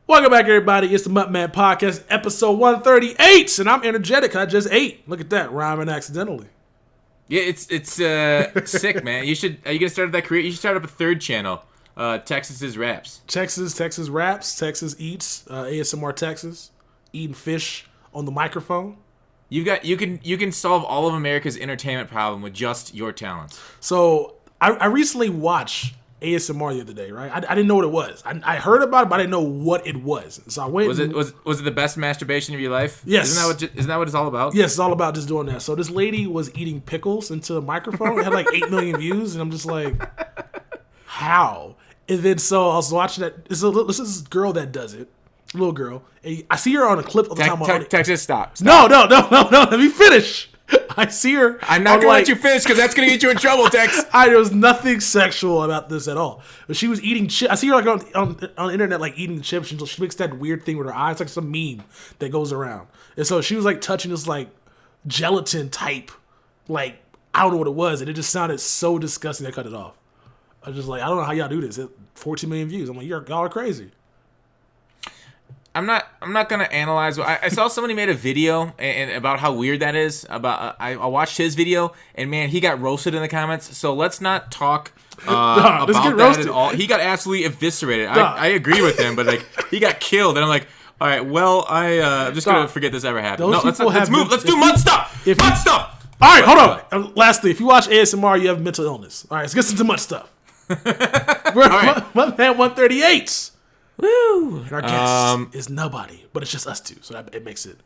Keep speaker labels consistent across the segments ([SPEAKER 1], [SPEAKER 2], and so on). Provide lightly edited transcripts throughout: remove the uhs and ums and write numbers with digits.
[SPEAKER 1] Welcome back, everybody. It's the MUTMen podcast, episode 138, and I'm energetic. I just ate. Look at that, rhyming accidentally.
[SPEAKER 2] Yeah, it's sick, man. Are you gonna start that career? You should start up a third channel, Texas's Raps.
[SPEAKER 1] Texas Raps, Texas Eats, ASMR Texas, eating fish on the microphone.
[SPEAKER 2] You can solve all of America's entertainment problem with just your talents.
[SPEAKER 1] So I recently watched ASMR the other day, right? I didn't know what it was. I heard about it, but I didn't know what it was. So I went.
[SPEAKER 2] Was it the best masturbation of your life?
[SPEAKER 1] Yes.
[SPEAKER 2] Isn't that what it's all about?
[SPEAKER 1] Yes, it's all about just doing that. So this lady was eating pickles into a microphone. It had like 8 million views, and I'm just like, how? And then so I was watching that. This is this girl that does it, little girl. And I see her on a clip all the time.
[SPEAKER 2] Texas, stop.
[SPEAKER 1] No. Let me finish. I see her.
[SPEAKER 2] I'm not going to let you finish because that's going to get you in trouble, Tex.
[SPEAKER 1] There was nothing sexual about this at all. But she was eating chips. I see her like on the internet like eating chips until she makes that weird thing with her eyes, like some meme that goes around. And so she was like touching this like gelatin type, like I don't know what it was, and it just sounded so disgusting. I cut it off. I was just like, I don't know how y'all do this. 14 million views. I'm like, y'all are crazy.
[SPEAKER 2] I'm not gonna analyze. I saw somebody made a video and about how weird that is. I watched his video and man, he got roasted in the comments. So let's not talk about that at all. He got absolutely eviscerated. I agree with him, but like he got killed, and I'm like, all right, well, I'm just gonna forget this ever happened. No, let's move. Let's do MUT stuff. MUT stuff.
[SPEAKER 1] All right, hold on. Lastly, if you watch ASMR, you have mental illness. All right, let's get into MUT stuff. We're MUTMen 138.
[SPEAKER 2] Woo!
[SPEAKER 1] And our guest is nobody, but it's just us two, so it makes it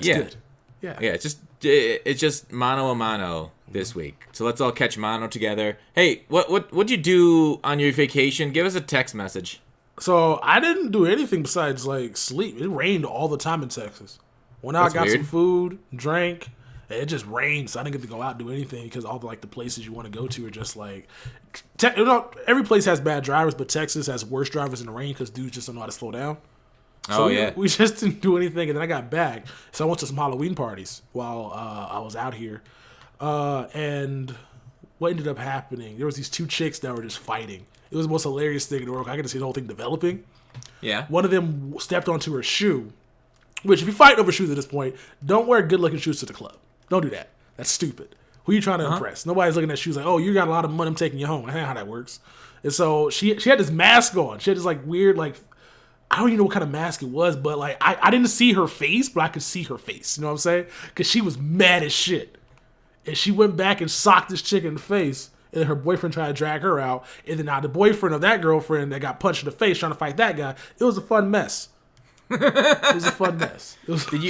[SPEAKER 1] good. Yeah.
[SPEAKER 2] It's just mano a mano this week. So let's all catch mano together. Hey, what'd you do on your vacation? Give us a text message.
[SPEAKER 1] So I didn't do anything besides like sleep. It rained all the time in Texas. Went out, got some food, drank. And it just rained, so I didn't get to go out and do anything because all the places you want to go to are just like, every place has bad drivers, but Texas has worse drivers in the rain because dudes just don't know how to slow down. So we just didn't do anything, and then I got back, so I went to some Halloween parties while I was out here. And what ended up happening? There was these two chicks that were just fighting. It was the most hilarious thing in the world. I got to see the whole thing developing.
[SPEAKER 2] Yeah.
[SPEAKER 1] One of them stepped onto her shoe, which if you fight over shoes at this point, don't wear good-looking shoes to the club. Don't do that. That's stupid. Who are you trying to impress? Nobody's looking at shoes like, oh, you got a lot of money, I'm taking you home. I don't know how that works. And so she had this mask on. She had this like weird, like, I don't even know what kind of mask it was, but like I didn't see her face, but I could see her face. You know what I'm saying? Because she was mad as shit. And she went back and socked this chick in the face. And then her boyfriend tried to drag her out. And then now the boyfriend of that girlfriend that got punched in the face trying to fight that guy. It was a fun mess. It was a fun mess.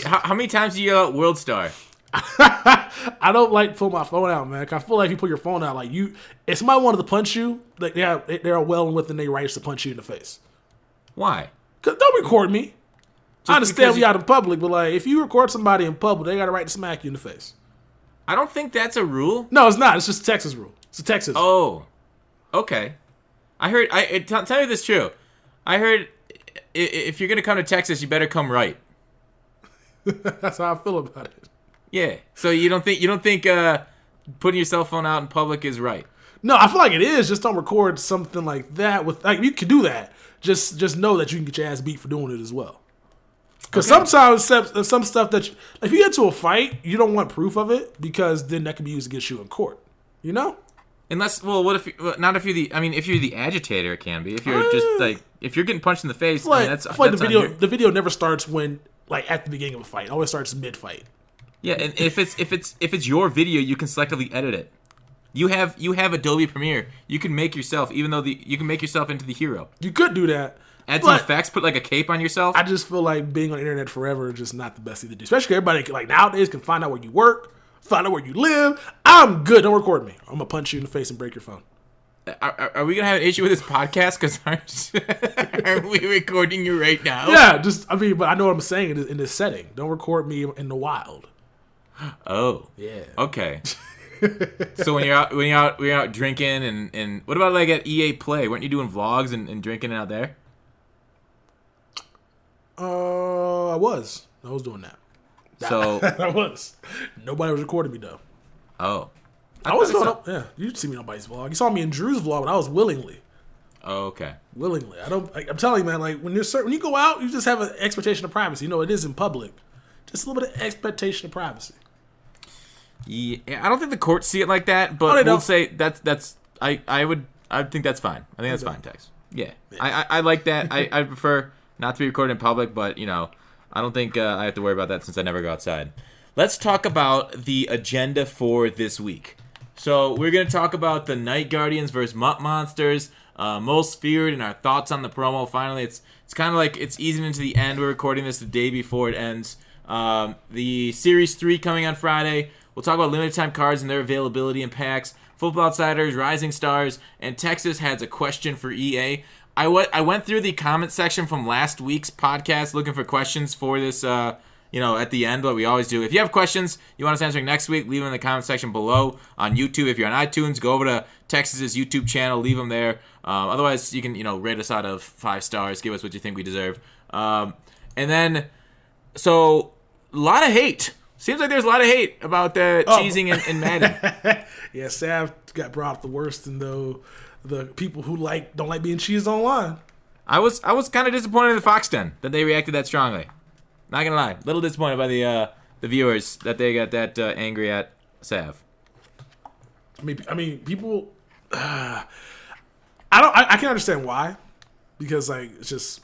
[SPEAKER 2] How many times did you yell out World Star?
[SPEAKER 1] I don't like pull my phone out, man. I feel like if you pull your phone out, like if somebody wanted to punch you, like they're well within their rights to punch you in the face.
[SPEAKER 2] Why?
[SPEAKER 1] Cause don't record me. I understand we out in public, but like if you record somebody in public, they got a right to smack you in the face.
[SPEAKER 2] I don't think that's a rule.
[SPEAKER 1] No, it's not. It's just a Texas rule. It's a Texas rule.
[SPEAKER 2] Oh, okay. I heard. Tell me this is true. I heard if you're gonna come to Texas, you better come right.
[SPEAKER 1] That's how I feel about it.
[SPEAKER 2] Yeah. So you don't think putting your cell phone out in public is right?
[SPEAKER 1] No, I feel like it is. Just don't record something like that. With like you can do that. Just know that you can get your ass beat for doing it as well. Because sometimes some stuff that if you get into a fight, you don't want proof of it because then that can be used against you in court. You know?
[SPEAKER 2] Unless, well, what if not if you're the? I mean, if you're the agitator, it can be. If you're just like if you're getting punched in the face,
[SPEAKER 1] like,
[SPEAKER 2] that's
[SPEAKER 1] the video never starts when like at the beginning of a fight. It always starts mid-fight.
[SPEAKER 2] Yeah, and if it's your video, you can selectively edit it. You have Adobe Premiere. You can make yourself, you can make yourself into the hero.
[SPEAKER 1] You could do that.
[SPEAKER 2] Add some effects, put like a cape on yourself.
[SPEAKER 1] I just feel like being on the internet forever is just not the best thing to do. Especially everybody like nowadays can find out where you work, find out where you live. I'm good. Don't record me. I'm gonna punch you in the face and break your phone.
[SPEAKER 2] Are we gonna have an issue with this podcast? Because aren't we recording you right now?
[SPEAKER 1] Yeah, but I know what I'm saying in this setting. Don't record me in the wild.
[SPEAKER 2] Oh.
[SPEAKER 1] Yeah.
[SPEAKER 2] Okay. So when you're out drinking and what about like at EA Play? Weren't you doing vlogs and drinking out there?
[SPEAKER 1] I was doing that.
[SPEAKER 2] So
[SPEAKER 1] I was. Nobody was recording me though.
[SPEAKER 2] Oh.
[SPEAKER 1] I was going up. Yeah, you didn't see me on nobody's vlog. You saw me in Drew's vlog, but I was willingly.
[SPEAKER 2] Oh, okay.
[SPEAKER 1] Willingly. I'm telling you, man. Like when you go out, you just have an expectation of privacy. You know, it is in public. Just a little bit of expectation of privacy.
[SPEAKER 2] Yeah, I don't think the courts see it like that, but we'll say that's. I think that's fine. I think that's fine, Tex. Yeah. I like that. I prefer not to be recorded in public, but I don't think I have to worry about that since I never go outside. Let's talk about the agenda for this week. So we're going to talk about the Night Guardians versus MUT Monsters, most feared, and our thoughts on the promo. Finally, it's kind of like it's easing into the end. We're recording this the day before it ends. The Series 3 coming on Friday. We'll talk about limited time cards and their availability and packs, Football Outsiders, Rising Stars, and Texas has a question for EA. I went through the comment section from last week's podcast looking for questions for this, at the end, what we always do. If you have questions you want us answering next week, leave them in the comment section below on YouTube. If you're on iTunes, go over to Texas's YouTube channel, leave them there. Otherwise, you can, rate us out of 5 stars, give us what you think we deserve. And then, so, a lot of hate. Seems like there's a lot of hate about cheesing in Madden.
[SPEAKER 1] Yeah, Sav got brought up the worst in the people who don't like being cheesed online.
[SPEAKER 2] I was kind of disappointed in the Fox Den that they reacted that strongly. Not gonna lie, a little disappointed by the viewers that they got that angry at Sav.
[SPEAKER 1] I mean, people. I can understand why, because it's just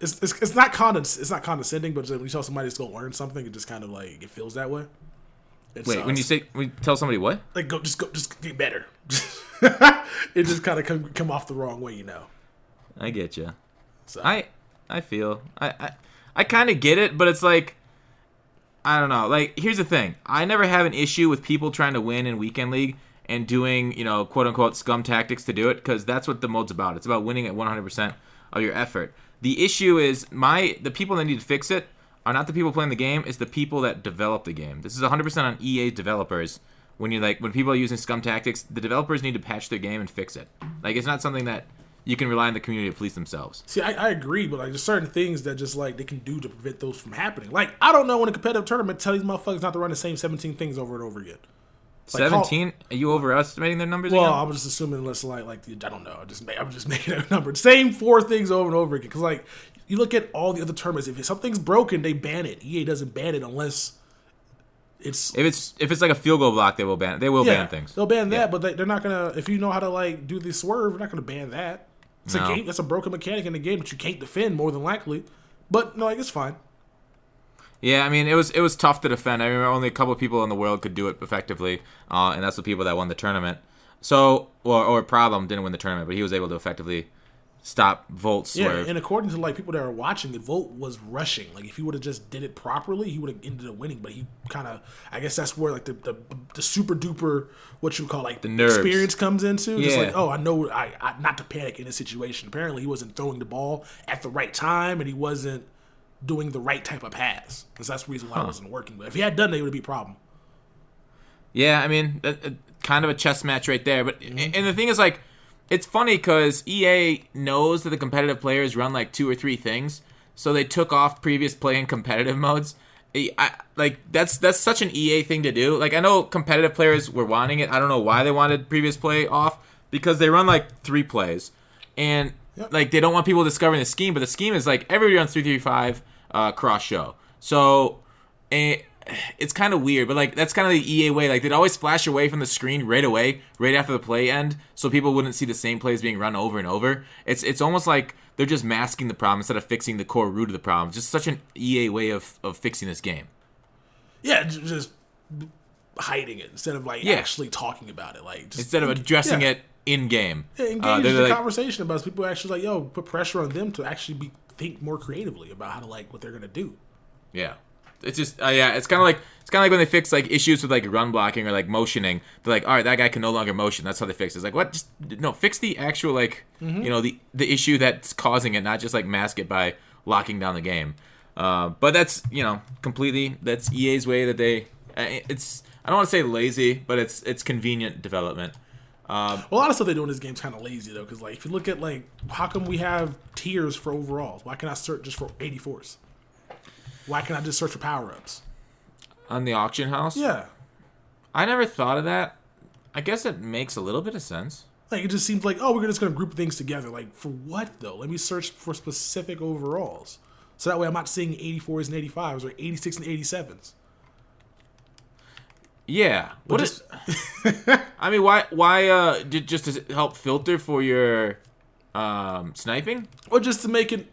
[SPEAKER 1] it's not condescending, but when you tell somebody to go learn something, it just kind of it feels that way.
[SPEAKER 2] Wait, when you tell somebody what?
[SPEAKER 1] Just get better. It just kind of come off the wrong way,
[SPEAKER 2] I get you.
[SPEAKER 1] So.
[SPEAKER 2] I feel I kind of get it, but it's I don't know. Here's the thing. I never have an issue with people trying to win in Weekend League and doing, quote unquote scum tactics to do it, because that's what the mode's about. It's about winning at 100% of your effort. The issue is the people that need to fix it are not the people playing the game, it's the people that develop the game. This is 100% on EA developers. When people are using scum tactics, the developers need to patch their game and fix it. It's not something that you can rely on the community to police themselves.
[SPEAKER 1] See, I agree, but there's certain things that just they can do to prevent those from happening. I don't know when a competitive tournament tell these motherfuckers not to run the same 17 things over and over again.
[SPEAKER 2] 17? Are you overestimating their numbers?
[SPEAKER 1] Well,
[SPEAKER 2] again?
[SPEAKER 1] I was just assuming unless I don't know. I'm just making a number. Same 4 things over and over again. Because you look at all the other tournaments. If something's broken, they ban it. EA doesn't ban it unless it's
[SPEAKER 2] if it's like a field goal block, they will ban it. They will ban things.
[SPEAKER 1] They'll ban that, but they're not gonna. If you know how to do the swerve, they're not gonna ban that. It's a game. That's a broken mechanic in the game that you can't defend more than likely. But no, it's fine.
[SPEAKER 2] Yeah, I mean, it was tough to defend. I remember only a couple of people in the world could do it effectively, and that's the people that won the tournament. So, or Problem didn't win the tournament, but he was able to effectively stop Volt's swerve.
[SPEAKER 1] Yeah, and according to people that are watching, Volt was rushing. If he would have just did it properly, he would have ended up winning. But he kind of, I guess that's where the super duper, what you would call
[SPEAKER 2] the nerves.
[SPEAKER 1] Experience comes into.
[SPEAKER 2] Yeah.
[SPEAKER 1] Just I know I not to panic in this situation. Apparently, he wasn't throwing the ball at the right time, and he wasn't doing the right type of pass. Because that's the reason why it wasn't working. But if he had done that, it would be a problem.
[SPEAKER 2] Yeah, I mean, kind of a chess match right there. But and the thing is, it's funny because EA knows that the competitive players run 2 or 3 things, so they took off previous play in competitive modes. That's such an EA thing to do. I know competitive players were wanting it. I don't know why they wanted previous play off, because they run 3 plays, and they don't want people discovering the scheme. But the scheme is everybody runs 3-3-5 cross show. So it's kind of weird, but that's kind of the EA way. They'd always flash away from the screen right away, right after the play end, so people wouldn't see the same plays being run over and over. It's almost like they're just masking the problem instead of fixing the core root of the problem. It's just such an EA way of fixing this game.
[SPEAKER 1] Yeah, just hiding it instead of actually talking about it.
[SPEAKER 2] Instead of addressing it in game.
[SPEAKER 1] Yeah, engage in the conversation about it. People actually put pressure on them to actually think more creatively about how to what they're gonna do.
[SPEAKER 2] Yeah. It's just it's kind of like when they fix issues with run blocking or motioning. They're all right, that guy can no longer motion. That's how they fix it. It's what? Just fix the actual the issue that's causing it, not just mask it by locking down the game. But that's completely that's EA's way that they. It's I don't want to say lazy, but it's convenient development.
[SPEAKER 1] Well, a lot of stuff they do in this game is kind of lazy though, because if you look at how come we have tiers for overalls? Why can't I search just for 84s? Why can't I just search for power-ups?
[SPEAKER 2] On the auction house?
[SPEAKER 1] Yeah.
[SPEAKER 2] I never thought of that. I guess it makes a little bit of sense.
[SPEAKER 1] Like, it just seems like, oh, we're just going to group things together. Like, for what, though? Let me search for specific overalls. So that way I'm not seeing 84s and 85s or 86 and 87s.
[SPEAKER 2] Yeah. What is... I mean, why just to help filter for your sniping?
[SPEAKER 1] Or just to make it...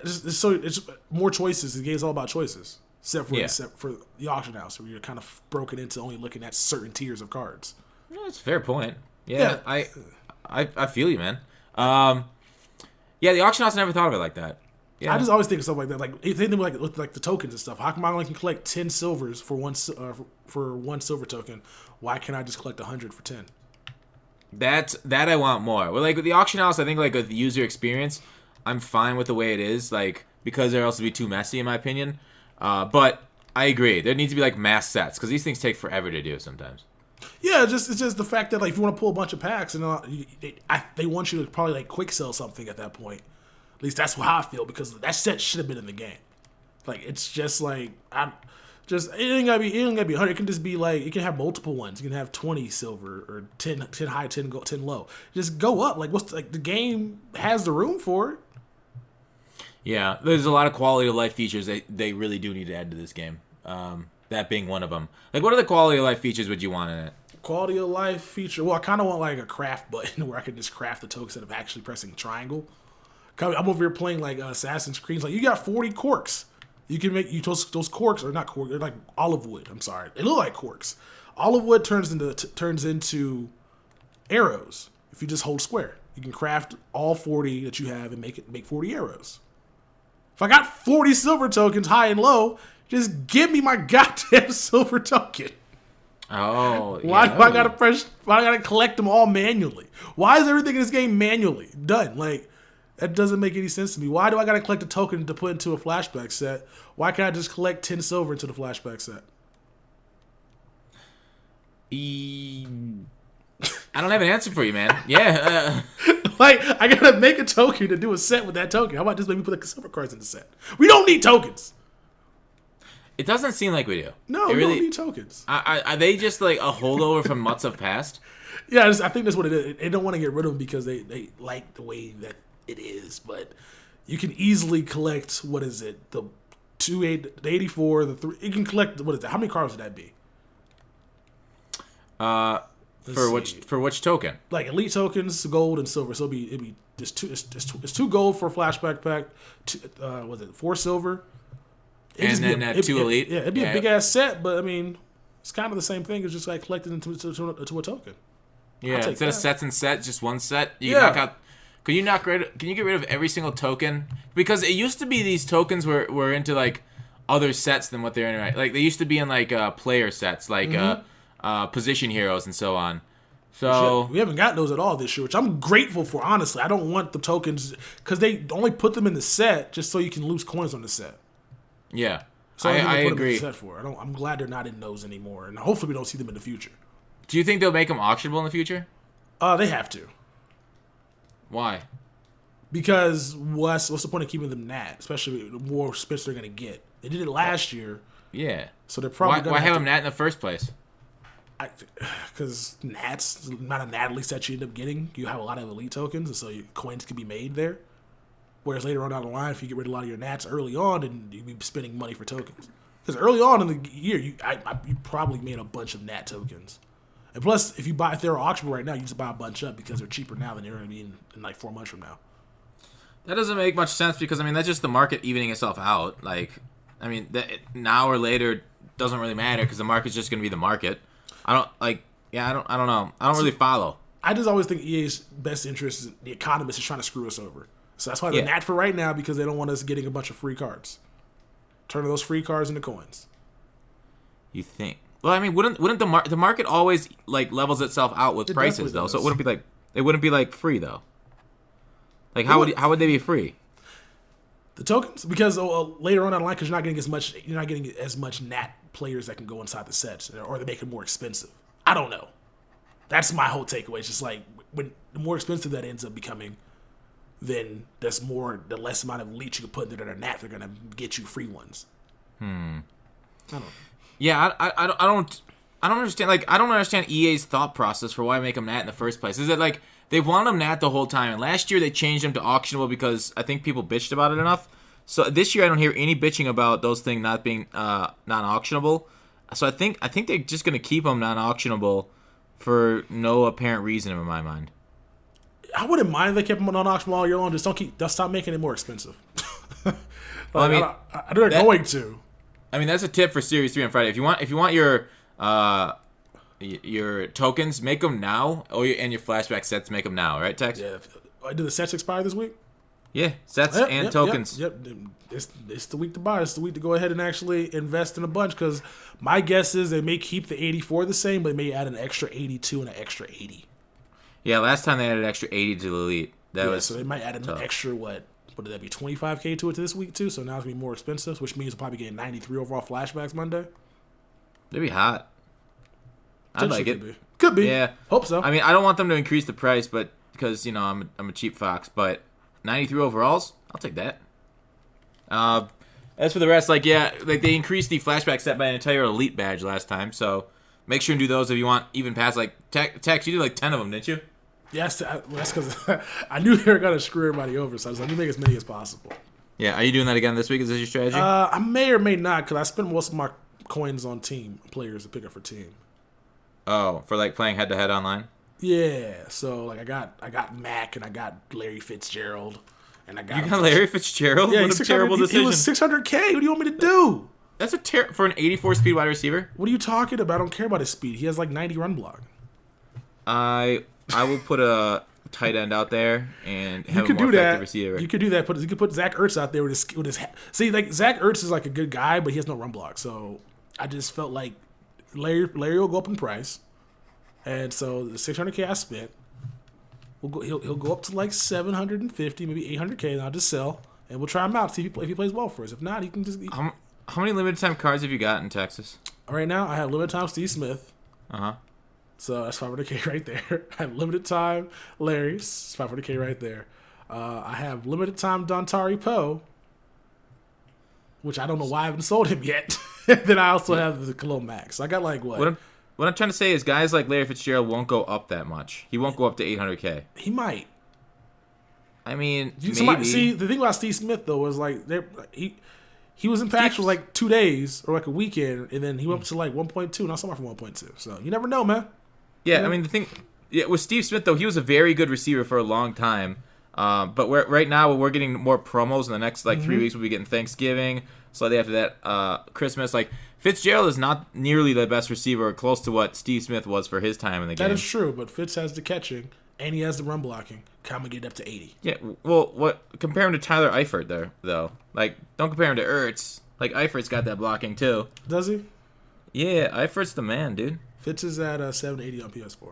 [SPEAKER 1] So it's more choices. The game's all about choices. Except for the auction house, where you're kind of broken into only looking at certain tiers of cards.
[SPEAKER 2] Yeah, that's a fair point. Yeah. I feel you, man. Yeah, the auction house, I never thought of it like that. Yeah.
[SPEAKER 1] I just always think of stuff like that. Like, they think with the tokens and stuff. How come I only can collect 10 silvers for one silver token? Why can't I just collect 100 for 10?
[SPEAKER 2] That I want more. Well, like with the auction house, I think like with the user experience, I'm fine with the way it is. Like, because or else it'd be too messy in my opinion. But I agree. There needs to be like mass sets because these things take forever to do sometimes.
[SPEAKER 1] Yeah, it's just the fact that like if you want to pull a bunch of packs and they want you to probably like quick sell something at that point. At least that's how I feel, because that set should have been in the game. Like, it's just like it ain't gotta be 100. It can just be like, it can have multiple ones. You can have 20 silver or 10 high, 10 low. Just go up. Like, what's like the game has the room for it.
[SPEAKER 2] Yeah, there's a lot of quality of life features they really do need to add to this game. That being one of them. Like, what are the quality of life features would you want in it?
[SPEAKER 1] Quality of life feature. Well, I kind of want like a craft button where I can just craft the token instead of actually pressing triangle. I'm over here playing like Assassin's Creed. Like, you got 40 corks. You can make those corks, or not corks, they're like olive wood. I'm sorry, they look like corks. Olive wood turns into arrows if you just hold square. You can craft all 40 that you have and make 40 arrows. If I got 40 silver tokens, high and low, just give me my goddamn silver token.
[SPEAKER 2] Oh,
[SPEAKER 1] why do I gotta collect them all manually? Why is everything in this game manually done? Like, that doesn't make any sense to me. Why do I gotta collect a token to put into a flashback set? Why can't I just collect 10 silver into the flashback set?
[SPEAKER 2] I don't have an answer for you, man. Yeah.
[SPEAKER 1] Like, I gotta make a token to do a set with that token. How about just maybe put the silver cards in the set? We don't need tokens.
[SPEAKER 2] It doesn't seem like we do.
[SPEAKER 1] No, we don't need tokens.
[SPEAKER 2] Are they just like a holdover from MUTs of past?
[SPEAKER 1] Yeah, I think that's what it is. They don't want to get rid of them because they like the way that it is. But you can easily collect, what is it? The 84, the 3. You can collect, what is that? How many cards would that be?
[SPEAKER 2] For which token?
[SPEAKER 1] Like elite tokens, gold and silver. So it'd be just it's 2 gold for a flashback pack. Was it 4 silver?
[SPEAKER 2] And then 2 elite.
[SPEAKER 1] It'd be a big ass set, but I mean, it's kind of the same thing. It's just like collecting into a token.
[SPEAKER 2] Yeah, instead of sets and sets, just one set. You knock out. Can you get rid of every single token? Because it used to be these tokens were into like other sets than what they're in right. Like they used to be in like player sets, like position heroes and so on. So
[SPEAKER 1] we haven't got those at all this year, which I'm grateful for. Honestly, I don't want the tokens because they only put them in the set just so you can lose coins on the set.
[SPEAKER 2] Yeah,
[SPEAKER 1] so
[SPEAKER 2] I agree.
[SPEAKER 1] I'm glad they're not in those anymore, and hopefully we don't see them in the future.
[SPEAKER 2] Do you think they'll make them auctionable in the future?
[SPEAKER 1] They have to.
[SPEAKER 2] Why?
[SPEAKER 1] Because what's the point of keeping them nat? Especially the more spits they're gonna get. They did it last year.
[SPEAKER 2] Yeah.
[SPEAKER 1] So they're probably
[SPEAKER 2] why have them nat in the first place?
[SPEAKER 1] Because nats, not a nat elite that you end up getting. You have a lot of elite tokens, and so your coins can be made there. Whereas later on down the line, if you get rid of a lot of your nats early on, then you'd be spending money for tokens. Because early on in the year, you probably made a bunch of nat tokens. And plus, if they're auctionable right now, you just buy a bunch up because they're cheaper now than they're going to be in like 4 months from now.
[SPEAKER 2] That doesn't make much sense because, I mean, that's just the market evening itself out. Like, I mean, now or later doesn't really matter because the market's just going to be the market. I don't know. I don't really follow.
[SPEAKER 1] I just always think EA's best interest, the economist, is trying to screw us over. So that's why they're nat for right now, because they don't want us getting a bunch of free cards. Turning those free cards into coins.
[SPEAKER 2] You think? Well, I mean, wouldn't the market always like levels itself out with prices though? Does. So it wouldn't be like free though. Like how would they be free?
[SPEAKER 1] The tokens, because later on down the line, because you're not getting as much nat players that can go inside the sets, or they make it more expensive. I don't know. That's my whole takeaway. It's just like when the more expensive that ends up becoming, then the less amount of elite you can put in there that are nat, they're gonna get you free ones. I don't know.
[SPEAKER 2] Yeah, I don't understand. Like, I don't understand EA's thought process for why make them nat in the first place. Is it like They've wanted them NAT the whole time, and last year they changed them to auctionable because I think people bitched about it enough. So this year I don't hear any bitching about those things not being non-auctionable. So I think they're just gonna keep them non-auctionable for no apparent reason in my mind.
[SPEAKER 1] I wouldn't mind if they kept them non-auctionable all year long. Just don't stop making it more expensive.
[SPEAKER 2] Well, I mean,
[SPEAKER 1] I know they're going to.
[SPEAKER 2] I mean, that's a tip for Series 3 on Friday. If you want your tokens, make them now, and your flashback sets, make them now, right, Tex?
[SPEAKER 1] Yeah. Do the sets expire this week?
[SPEAKER 2] Yeah, sets and tokens.
[SPEAKER 1] Yep. It's the week to buy. It's the week to go ahead and actually invest in a bunch, because my guess is they may keep the 84 the same, but they may add an extra 82 and an extra 80.
[SPEAKER 2] Yeah, last time they added extra 80 to the Elite.
[SPEAKER 1] So they might add an extra, what did that be, 25K to it this week too? So now it's going to be more expensive, which means we'll probably get 93 overall flashbacks Monday.
[SPEAKER 2] They'd be hot. I'd like it.
[SPEAKER 1] Could be.
[SPEAKER 2] Yeah.
[SPEAKER 1] Hope so.
[SPEAKER 2] I mean, I don't want them to increase the price, but because, I'm a cheap fox, but 93 overalls, I'll take that. As for the rest, they increased the flashback set by an entire Elite badge last time, so make sure and do those if you want even past, Tex, you did 10 of them, didn't you?
[SPEAKER 1] Yes, that's because I knew they were going to screw everybody over, so I was like, let me make as many as possible.
[SPEAKER 2] Yeah, are you doing that again this week? Is this your strategy?
[SPEAKER 1] I may or may not, because I spend most of my coins on team players to pick up for team.
[SPEAKER 2] Oh, for playing head-to-head online?
[SPEAKER 1] Yeah, so I got Mac and I got Larry Fitzgerald, and I got
[SPEAKER 2] you got Larry Fitzgerald.
[SPEAKER 1] Yeah,
[SPEAKER 2] what a terrible decision.
[SPEAKER 1] He was 600K. What do you want me to do?
[SPEAKER 2] That's for an 84 speed wide receiver.
[SPEAKER 1] What are you talking about? I don't care about his speed. He has 90 run block.
[SPEAKER 2] I will put a tight end out there and have
[SPEAKER 1] you could
[SPEAKER 2] a more
[SPEAKER 1] do
[SPEAKER 2] effective
[SPEAKER 1] that.
[SPEAKER 2] receiver.
[SPEAKER 1] You could do that. You could put Zach Ertz out there with his. See, Zach Ertz is a good guy, but he has no run block. So I just felt like Larry will go up in price, and so the 600K I spent, he'll go up to 750, maybe 800K, and I'll just sell, and we'll try him out, see if he plays well for us. If not, he can just.
[SPEAKER 2] How many limited time cards have you got in Texas?
[SPEAKER 1] Right now, I have limited time Steve Smith. So that's 500K right there. I have limited time Larry's 500K right there. I have limited time Dontari Poe, which I don't know why I haven't sold him yet. Then I also have the Khalil Max. I got what?
[SPEAKER 2] What I'm trying to say is guys like Larry Fitzgerald won't go up that much. He won't go up to 800K.
[SPEAKER 1] He might.
[SPEAKER 2] I mean, maybe.
[SPEAKER 1] See, the thing about Steve Smith though was he was in packs for 2 days or a weekend, and then he went up to 1.2, and I sold him from 1.2. So you never know, man.
[SPEAKER 2] Yeah, I mean the thing with Steve Smith though, he was a very good receiver for a long time. But right now we're getting more promos in the next 3 weeks. We'll be getting Thanksgiving, slightly after that Christmas. Fitzgerald is not nearly the best receiver, or close to what Steve Smith was for his time in the game.
[SPEAKER 1] That is true, but Fitz has the catching and he has the run blocking. Come and get up to 80.
[SPEAKER 2] Yeah, well, compare him to Tyler Eifert there though. Don't compare him to Ertz. Eifert's got that blocking too.
[SPEAKER 1] Does he?
[SPEAKER 2] Yeah, Eifert's the man, dude.
[SPEAKER 1] Fitz is at 780 on PS4.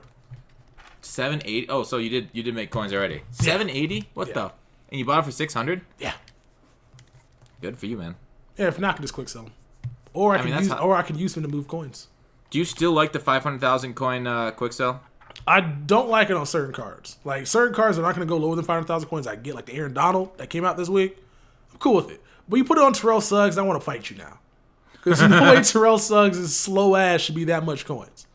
[SPEAKER 2] 780. Oh, so you did make coins already. 780. What the? And you bought it for 600?
[SPEAKER 1] Yeah.
[SPEAKER 2] Good for you, man.
[SPEAKER 1] Yeah, if not, I can just quick sell them, or I can use them to move coins.
[SPEAKER 2] Do you still like the 500,000 coin quick sell?
[SPEAKER 1] I don't like it on certain cards. Certain cards are not going to go lower than 500,000 coins. I get the Aaron Donald that came out this week. I'm cool with it. But you put it on Terrell Suggs, I want to fight you now. Because no way Terrell Suggs' slow ass should be that much coins.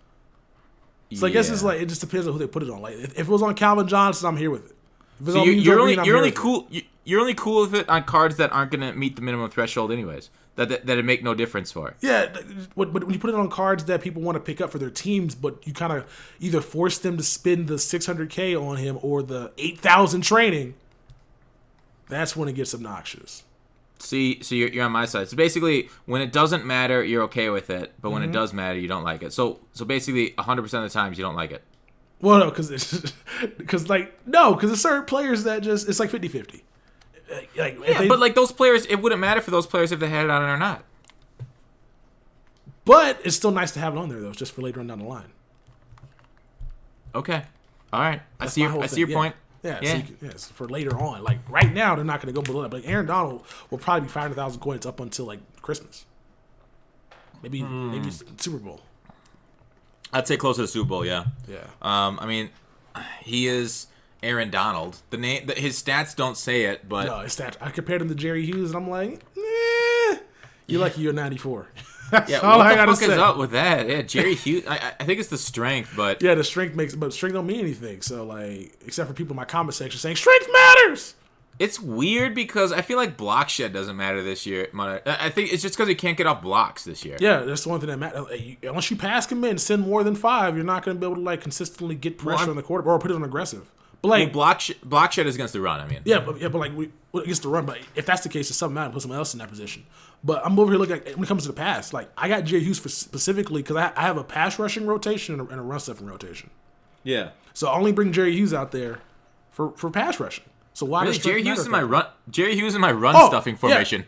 [SPEAKER 1] So I guess it's it just depends on who they put it on. If it was on Calvin Johnson, I'm here with it. If it's
[SPEAKER 2] so
[SPEAKER 1] on
[SPEAKER 2] you're only cool with it on cards that aren't going to meet the minimum threshold anyways. That it make no difference for.
[SPEAKER 1] Yeah, but when you put it on cards that people want to pick up for their teams, but you kind of either force them to spend the 600K on him or the 8,000 training, that's when it gets obnoxious.
[SPEAKER 2] See, so you're on my side. So basically, when it doesn't matter, you're okay with it, but when it does matter, you don't like it. So basically, 100% of the times, you don't like it.
[SPEAKER 1] Well, no, because there's certain players that just it's 50-50.
[SPEAKER 2] But those players, it wouldn't matter for those players if they had it on it or not.
[SPEAKER 1] But it's still nice to have it on there though, just for later on down the line.
[SPEAKER 2] Okay, all right. I see your point.
[SPEAKER 1] Yeah. So for later on. Right now, they're not going to go below that. But Aaron Donald will probably be 500,000 coins up until Christmas. Maybe Super Bowl.
[SPEAKER 2] I'd say closer to Super Bowl. Yeah.
[SPEAKER 1] Yeah.
[SPEAKER 2] I mean, he is Aaron Donald. His stats don't say it, but
[SPEAKER 1] no, his stats. I compared him to Jerry Hughes, and I'm like, You're lucky you're 94. That's
[SPEAKER 2] Yeah,
[SPEAKER 1] all
[SPEAKER 2] what
[SPEAKER 1] I
[SPEAKER 2] the
[SPEAKER 1] gotta
[SPEAKER 2] fuck
[SPEAKER 1] say.
[SPEAKER 2] is up with that? Yeah, Jerry Hughes. I think it's the strength, but
[SPEAKER 1] Yeah, the strength but strength don't mean anything. So like, except for people in my comment section saying strength matters.
[SPEAKER 2] it's weird because I feel like block shed doesn't matter this year. I think it's just because he can't get off blocks this year.
[SPEAKER 1] Yeah, that's the one thing that matters. Unless you pass him in, send more than 5, you're not going to be able to like consistently get pressure on the quarterback or put it on aggressive. But like
[SPEAKER 2] Block shed is against the run. I mean,
[SPEAKER 1] but like against the run. But if that's the case, it's something matter. Put someone else in that position. But I'm over here looking at when it comes to the pass. Like I got Jerry Hughes specifically because I have a pass rushing rotation and a run stuffing rotation.
[SPEAKER 2] yeah.
[SPEAKER 1] So I only bring Jerry Hughes out there for pass rushing. So why
[SPEAKER 2] Really,
[SPEAKER 1] does
[SPEAKER 2] Jerry Hughes in my run? Jerry Hughes in my run
[SPEAKER 1] Oh,
[SPEAKER 2] stuffing
[SPEAKER 1] yeah.
[SPEAKER 2] formation.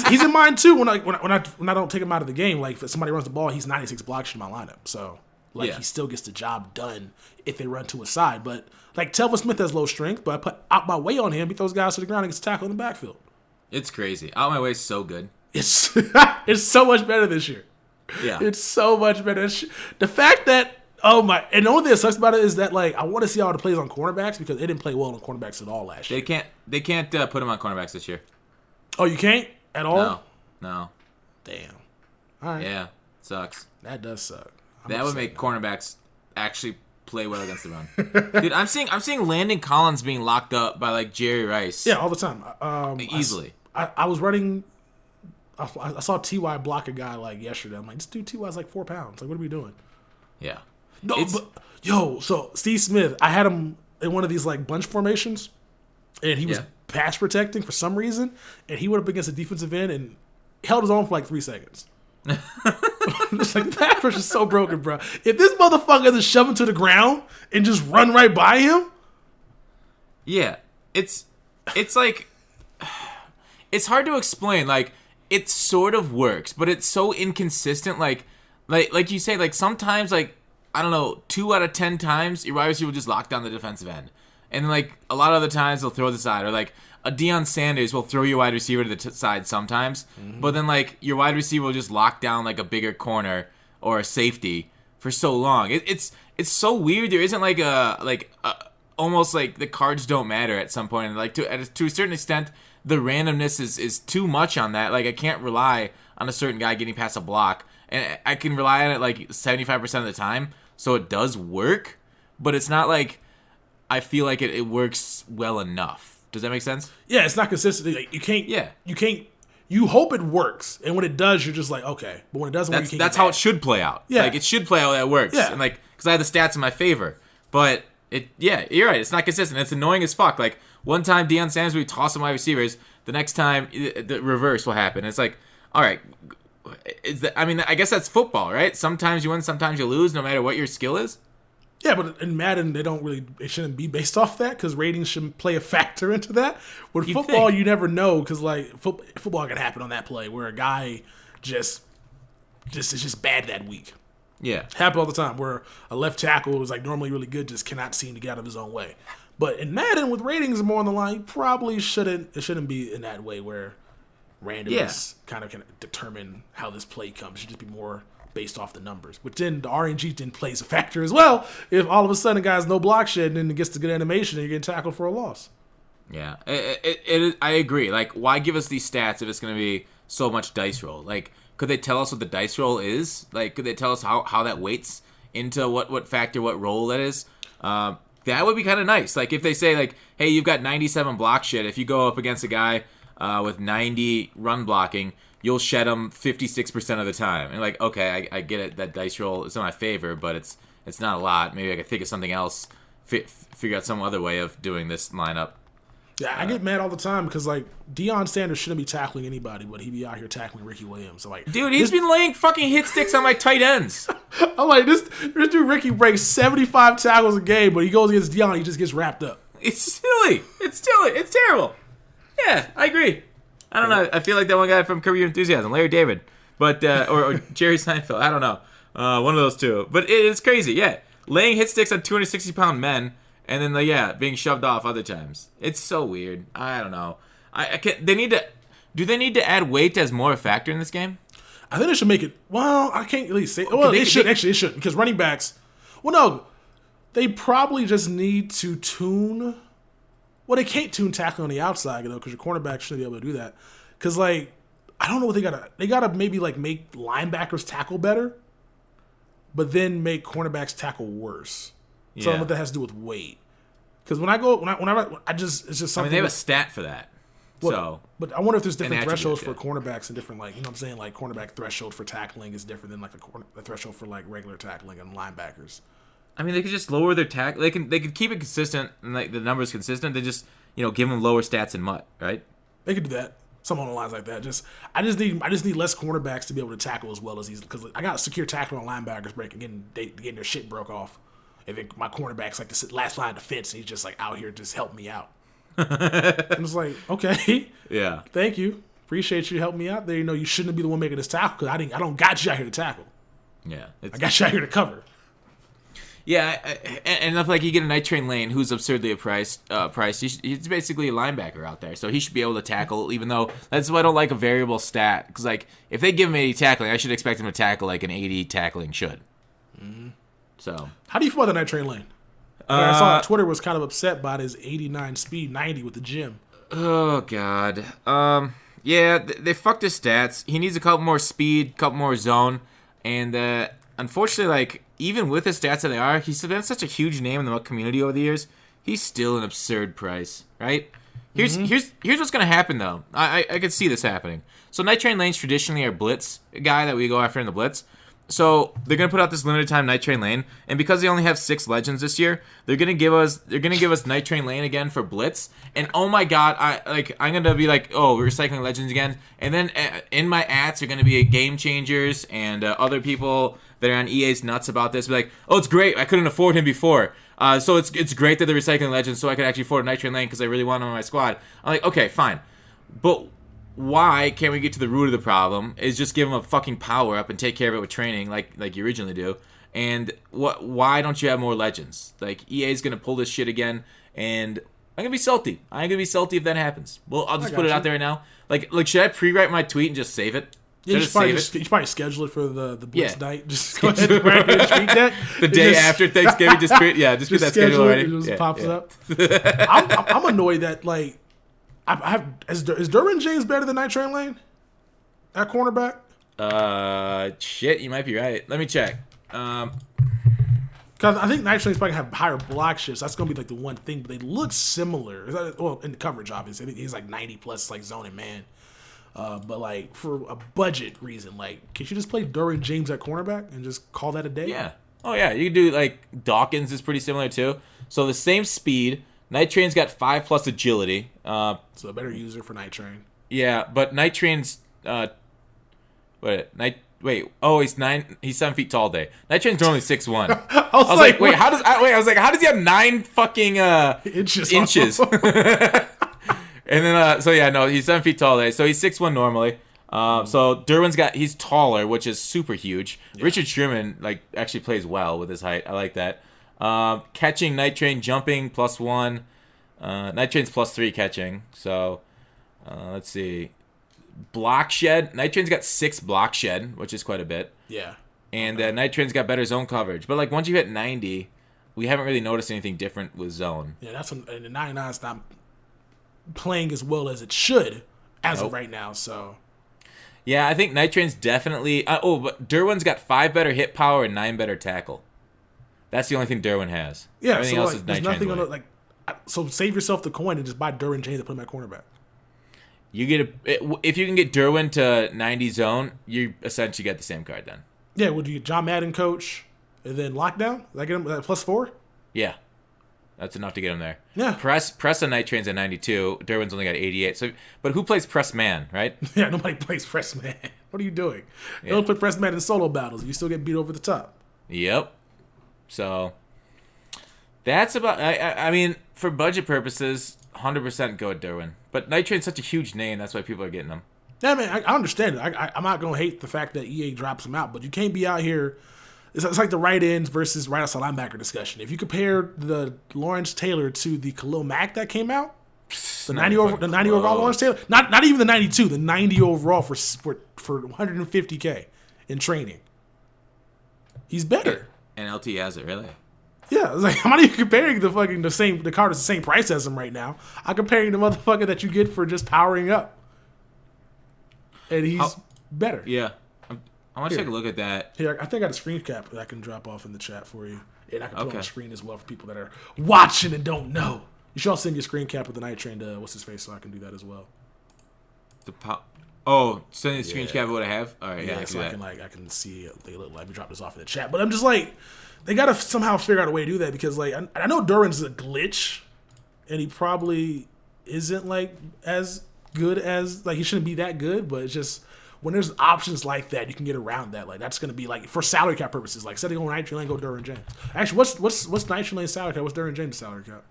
[SPEAKER 1] he's in mine too. When I don't take him out of the game, like if somebody runs the ball, he's 96 blocks in my lineup. So like he still gets the job done if they run to his side. But like Telvin Smith has low strength, but I put out my way on him. He throws guys to the ground and gets tackled in the backfield.
[SPEAKER 2] It's crazy. Out my way is so good.
[SPEAKER 1] It's it's so much better this year.
[SPEAKER 2] Yeah.
[SPEAKER 1] It's so much better. The fact that and the only thing that sucks about it is that like I want to see how it plays on cornerbacks because they didn't play well on cornerbacks at all last year.
[SPEAKER 2] They can't put him on cornerbacks this year.
[SPEAKER 1] Oh, you can't at all?
[SPEAKER 2] No.
[SPEAKER 1] Damn. All right.
[SPEAKER 2] Yeah, sucks.
[SPEAKER 1] That does suck.
[SPEAKER 2] That would make cornerbacks actually play well against the run. Dude, I'm seeing Landon Collins being locked up by like Jerry Rice.
[SPEAKER 1] Yeah, all the time.
[SPEAKER 2] Easily.
[SPEAKER 1] I was running. I saw Ty block a guy like yesterday. I'm like, this dude Ty's like 4 pounds. Like, what are we doing?
[SPEAKER 2] Yeah.
[SPEAKER 1] No, so Steve Smith, I had him in one of these like bunch formations, and he was pass protecting for some reason, and he went up against a defensive end and held his own for like 3 seconds. It's like, that rush is so broken, bro. If this motherfucker doesn't shove him to the ground and just run right by him.
[SPEAKER 2] Yeah. It's like, it's hard to explain. Like, it sort of works, but it's so inconsistent. Like you say, like sometimes, like, I don't know, 2 out of 10 times, your wide receiver will just lock down the defensive end. And then, like, a lot of the times they'll throw the side. Or, like, a Deion Sanders will throw your wide receiver to the side sometimes. Mm-hmm. But then, like, your wide receiver will just lock down, like, a bigger corner or a safety for so long. It's so weird. There isn't, like, almost, like, the cards don't matter at some point. And, like, to a certain extent, the randomness is too much on that. Like, I can't rely on a certain guy getting past a block. And I can rely on it, like, 75% of the time. So it does work. But it's not, like, I feel like it works well enough. Does that make sense?
[SPEAKER 1] Yeah, it's not consistent. Like, you can't.
[SPEAKER 2] Yeah.
[SPEAKER 1] You can't. You hope it works, and when it does, you're just like, okay. But when it doesn't, work, you can't.
[SPEAKER 2] That's how it should play out.
[SPEAKER 1] Yeah,
[SPEAKER 2] like it should play out that it works.
[SPEAKER 1] Yeah,
[SPEAKER 2] and like because I have the stats in my favor. But you're right. It's not consistent. It's annoying as fuck. Like one time, Deion Sanders we toss him wide receivers. The next time, the reverse will happen. It's like, all right. I guess that's football, right? Sometimes you win, sometimes you lose, no matter what your skill is.
[SPEAKER 1] Yeah, but in Madden, it shouldn't be based off that because ratings shouldn't play a factor into that. With football, you never know because like football can happen on that play where a guy just is just bad that week.
[SPEAKER 2] Yeah,
[SPEAKER 1] happen all the time where a left tackle who's like normally really good just cannot seem to get out of his own way. But in Madden, with ratings more on the line, probably shouldn't be in that way where randomness kind of can determine how this play comes. It should just be more based off the numbers. But then the RNG then plays a factor as well. If all of a sudden a guy's no block shed and then it gets the good animation and you're getting tackled for a loss.
[SPEAKER 2] Yeah, I agree. Like, why give us these stats if it's going to be so much dice roll? Like, could they tell us what the dice roll is? Like, could they tell us how that weights into what factor, what roll that is? That would be kind of nice. Like, if they say, like, hey, you've got 97 block shed. If you go up against a guy with 90 run blocking, you'll shed them 56% of the time. And like, okay, I get it. That dice roll is in my favor, but it's not a lot. Maybe I could think of something else, figure out some other way of doing this lineup.
[SPEAKER 1] Yeah, I get mad all the time because like Deion Sanders shouldn't be tackling anybody, but he be out here tackling Ricky Williams. So like,
[SPEAKER 2] dude, he's been laying fucking hit sticks on my tight ends.
[SPEAKER 1] I'm like, this dude Ricky breaks 75 tackles a game, but he goes against Deion, he just gets wrapped up.
[SPEAKER 2] It's silly. It's terrible. Yeah, I agree. I don't know. I feel like that one guy from Curb Your Enthusiasm, Larry David, but or Jerry Seinfeld. I don't know. One of those two. But it's crazy. Yeah, laying hit sticks on 260-pound men, and then being shoved off other times. It's so weird. I don't know. I can't. Do they need to add weight as more a factor in this game?
[SPEAKER 1] I think they should make it. Well, I can't really say. Well, they should because running backs. Well, no, they probably just need to tune. Well, they can't tune tackling on the outside, though, because your cornerback shouldn't be able to do that. Because, like, I I don't know what they gotta maybe like make linebackers tackle better, but then make cornerbacks tackle worse. So I don't know what that has to do with weight. Because whenever I just it's just something.
[SPEAKER 2] I mean, they have a stat for that. So,
[SPEAKER 1] but I wonder if there's different thresholds for cornerbacks and different, like, you know what I'm saying, like cornerback threshold for tackling is different than like the threshold for like regular tackling and linebackers.
[SPEAKER 2] I mean, they could just lower their tackle. They could keep it consistent and like the numbers consistent. They just give them lower stats in MUT, right?
[SPEAKER 1] They could do that. Something on the lines like that. I just need less cornerbacks to be able to tackle as well as these, because I got a secure tackle on linebackers getting their shit broke off. And then my cornerback's like the last line of defense, and he's just like out here just help me out. I'm just like, okay,
[SPEAKER 2] yeah,
[SPEAKER 1] thank you, appreciate you helping me out there. You shouldn't be the one making this tackle because I don't got you out here to tackle.
[SPEAKER 2] Yeah,
[SPEAKER 1] I got you out here to cover.
[SPEAKER 2] Yeah, and like you get a Night Train Lane who's absurdly priced. He's basically a linebacker out there, so he should be able to tackle. Even though that's why I don't like a variable stat, because like if they give him 80 tackling, I should expect him to tackle like an 80 tackling should. Mm-hmm. So
[SPEAKER 1] how do you feel about the Night Train Lane? I saw Twitter was kind of upset by his 89 speed, 90 with the gym.
[SPEAKER 2] Oh god. Yeah, they fucked his stats. He needs a couple more speed, couple more zone, and unfortunately, like even with his stats that they are, he's been such a huge name in the MUT community over the years. He's still an absurd price, right? Here's what's gonna happen though. I could see this happening. So Night Train Lanes traditionally are blitz guy that we go after in the blitz. So they're gonna put out this limited time Night Train Lane, and because they only have 6 legends this year, they're gonna give us Night Train Lane again for blitz. And oh my god, I'm gonna be like, oh, we're recycling legends again. And then in my ads are gonna be game changers and other people that are on EA's nuts about this. Be like, oh, it's great. I couldn't afford him before, so it's great that they're recycling legends, so I could actually afford a Night Train Lane because I really want him on my squad. I'm like, okay, fine, but why can't we get to the root of the problem? Is just give him a fucking power up and take care of it with training like you originally do. And why don't you have more legends? Like EA's gonna pull this shit again, and I'm gonna be salty. I'm gonna be salty if that happens. Well, I'll just put it out there right now. Like should I pre-write my tweet and just save it?
[SPEAKER 1] Yeah, you should probably schedule it for the Blitz night. Just go ahead and write your tweet that.
[SPEAKER 2] The day after Thanksgiving, just get that schedule already.
[SPEAKER 1] It just pops up. I'm annoyed that like is Derwin James better than Night Train Lane at cornerback?
[SPEAKER 2] Shit, you might be right. Let me check.
[SPEAKER 1] Because I think Night Train's probably gonna have higher block shifts. That's gonna be like the one thing, but they look similar. Well, in the coverage, obviously, I think he's like 90 plus, like zone and man. But like for a budget reason, like can you just play Derwin James at cornerback and just call that a day?
[SPEAKER 2] Yeah. Oh yeah, you can do like Dawkins is pretty similar too. So the same speed. Night Train's got 5+ agility.
[SPEAKER 1] So a better user for Night Train.
[SPEAKER 2] Yeah, but Night Train's he's 7 feet tall day. Night Train's only 6'1". I was like, how does he have 9 fucking inches? And then he's 7 feet tall day. So he's 6'1" normally. So he's taller, which is super huge. Yeah. Richard Sherman actually plays well with his height. I like that. Catching, Night Train jumping +1. Night Train's +3 catching. So let's see. Block shed. Night Train's got 6 block shed, which is quite a bit.
[SPEAKER 1] Yeah.
[SPEAKER 2] And Night Train's got better zone coverage. But once you hit 90, we haven't really noticed anything different with zone.
[SPEAKER 1] Yeah, that's when the 99's not playing as well as it should as of right now. So.
[SPEAKER 2] Yeah, I think Night Train's definitely. But Derwin's got 5 better hit power and 9 better tackle. That's the only thing Derwin has.
[SPEAKER 1] Yeah,
[SPEAKER 2] everything
[SPEAKER 1] so
[SPEAKER 2] else is
[SPEAKER 1] there's
[SPEAKER 2] Night
[SPEAKER 1] nothing
[SPEAKER 2] Train's
[SPEAKER 1] on so save yourself the coin and just buy Derwin James and put him at cornerback.
[SPEAKER 2] You get if you can get Derwin to 90 zone, you essentially get the same card then.
[SPEAKER 1] Yeah, would you get John Madden coach and then lockdown? Did I get him at +4?
[SPEAKER 2] Yeah, that's enough to get him there.
[SPEAKER 1] Yeah,
[SPEAKER 2] press on Night Train's at 92. Derwin's only got 88. So, but who plays press man, right?
[SPEAKER 1] Yeah, nobody plays press man. What are you doing? You don't put press man in solo battles. You still get beat over the top.
[SPEAKER 2] Yep. So that's about. I mean, for budget purposes, 100% go with Derwin. But Night Train's such a huge name, that's why people are getting him.
[SPEAKER 1] Yeah, man, I understand it. I'm not gonna hate the fact that EA drops him out, but you can't be out here. It's like the right ends versus right outside linebacker discussion. If you compare the Lawrence Taylor to the Khalil Mack that came out, the 90 overall Lawrence Taylor, not even the 92, the 90 overall for 150K in training. He's better.
[SPEAKER 2] And LT has it, really?
[SPEAKER 1] Yeah, it's like I'm not even comparing the card is the same price as him right now. I'm comparing the motherfucker that you get for just powering up. and he's better.
[SPEAKER 2] Yeah. I want to take a look at that.
[SPEAKER 1] Here, I think I got a screen cap that I can drop off in the chat for you. And I can put on the screen as well for people that are watching and don't know. You should all send your screen cap with the Night Train to what's his face so I can do that as well.
[SPEAKER 2] Send the screen cap of what I have? All right, yeah,
[SPEAKER 1] so I can see what they look like. We drop this off in the chat. But I'm just like, they got to somehow figure out a way to do that because, like, I know Duran's a glitch, and he probably isn't, like, as good as, like, he shouldn't be that good, but it's just, when there's options like that, you can get around that. Like, that's going to be, like, for salary cap purposes, like, instead of going Night Train Lane, go Duran James. Actually, what's Night Train Lane's salary cap? What's Duran James' salary cap?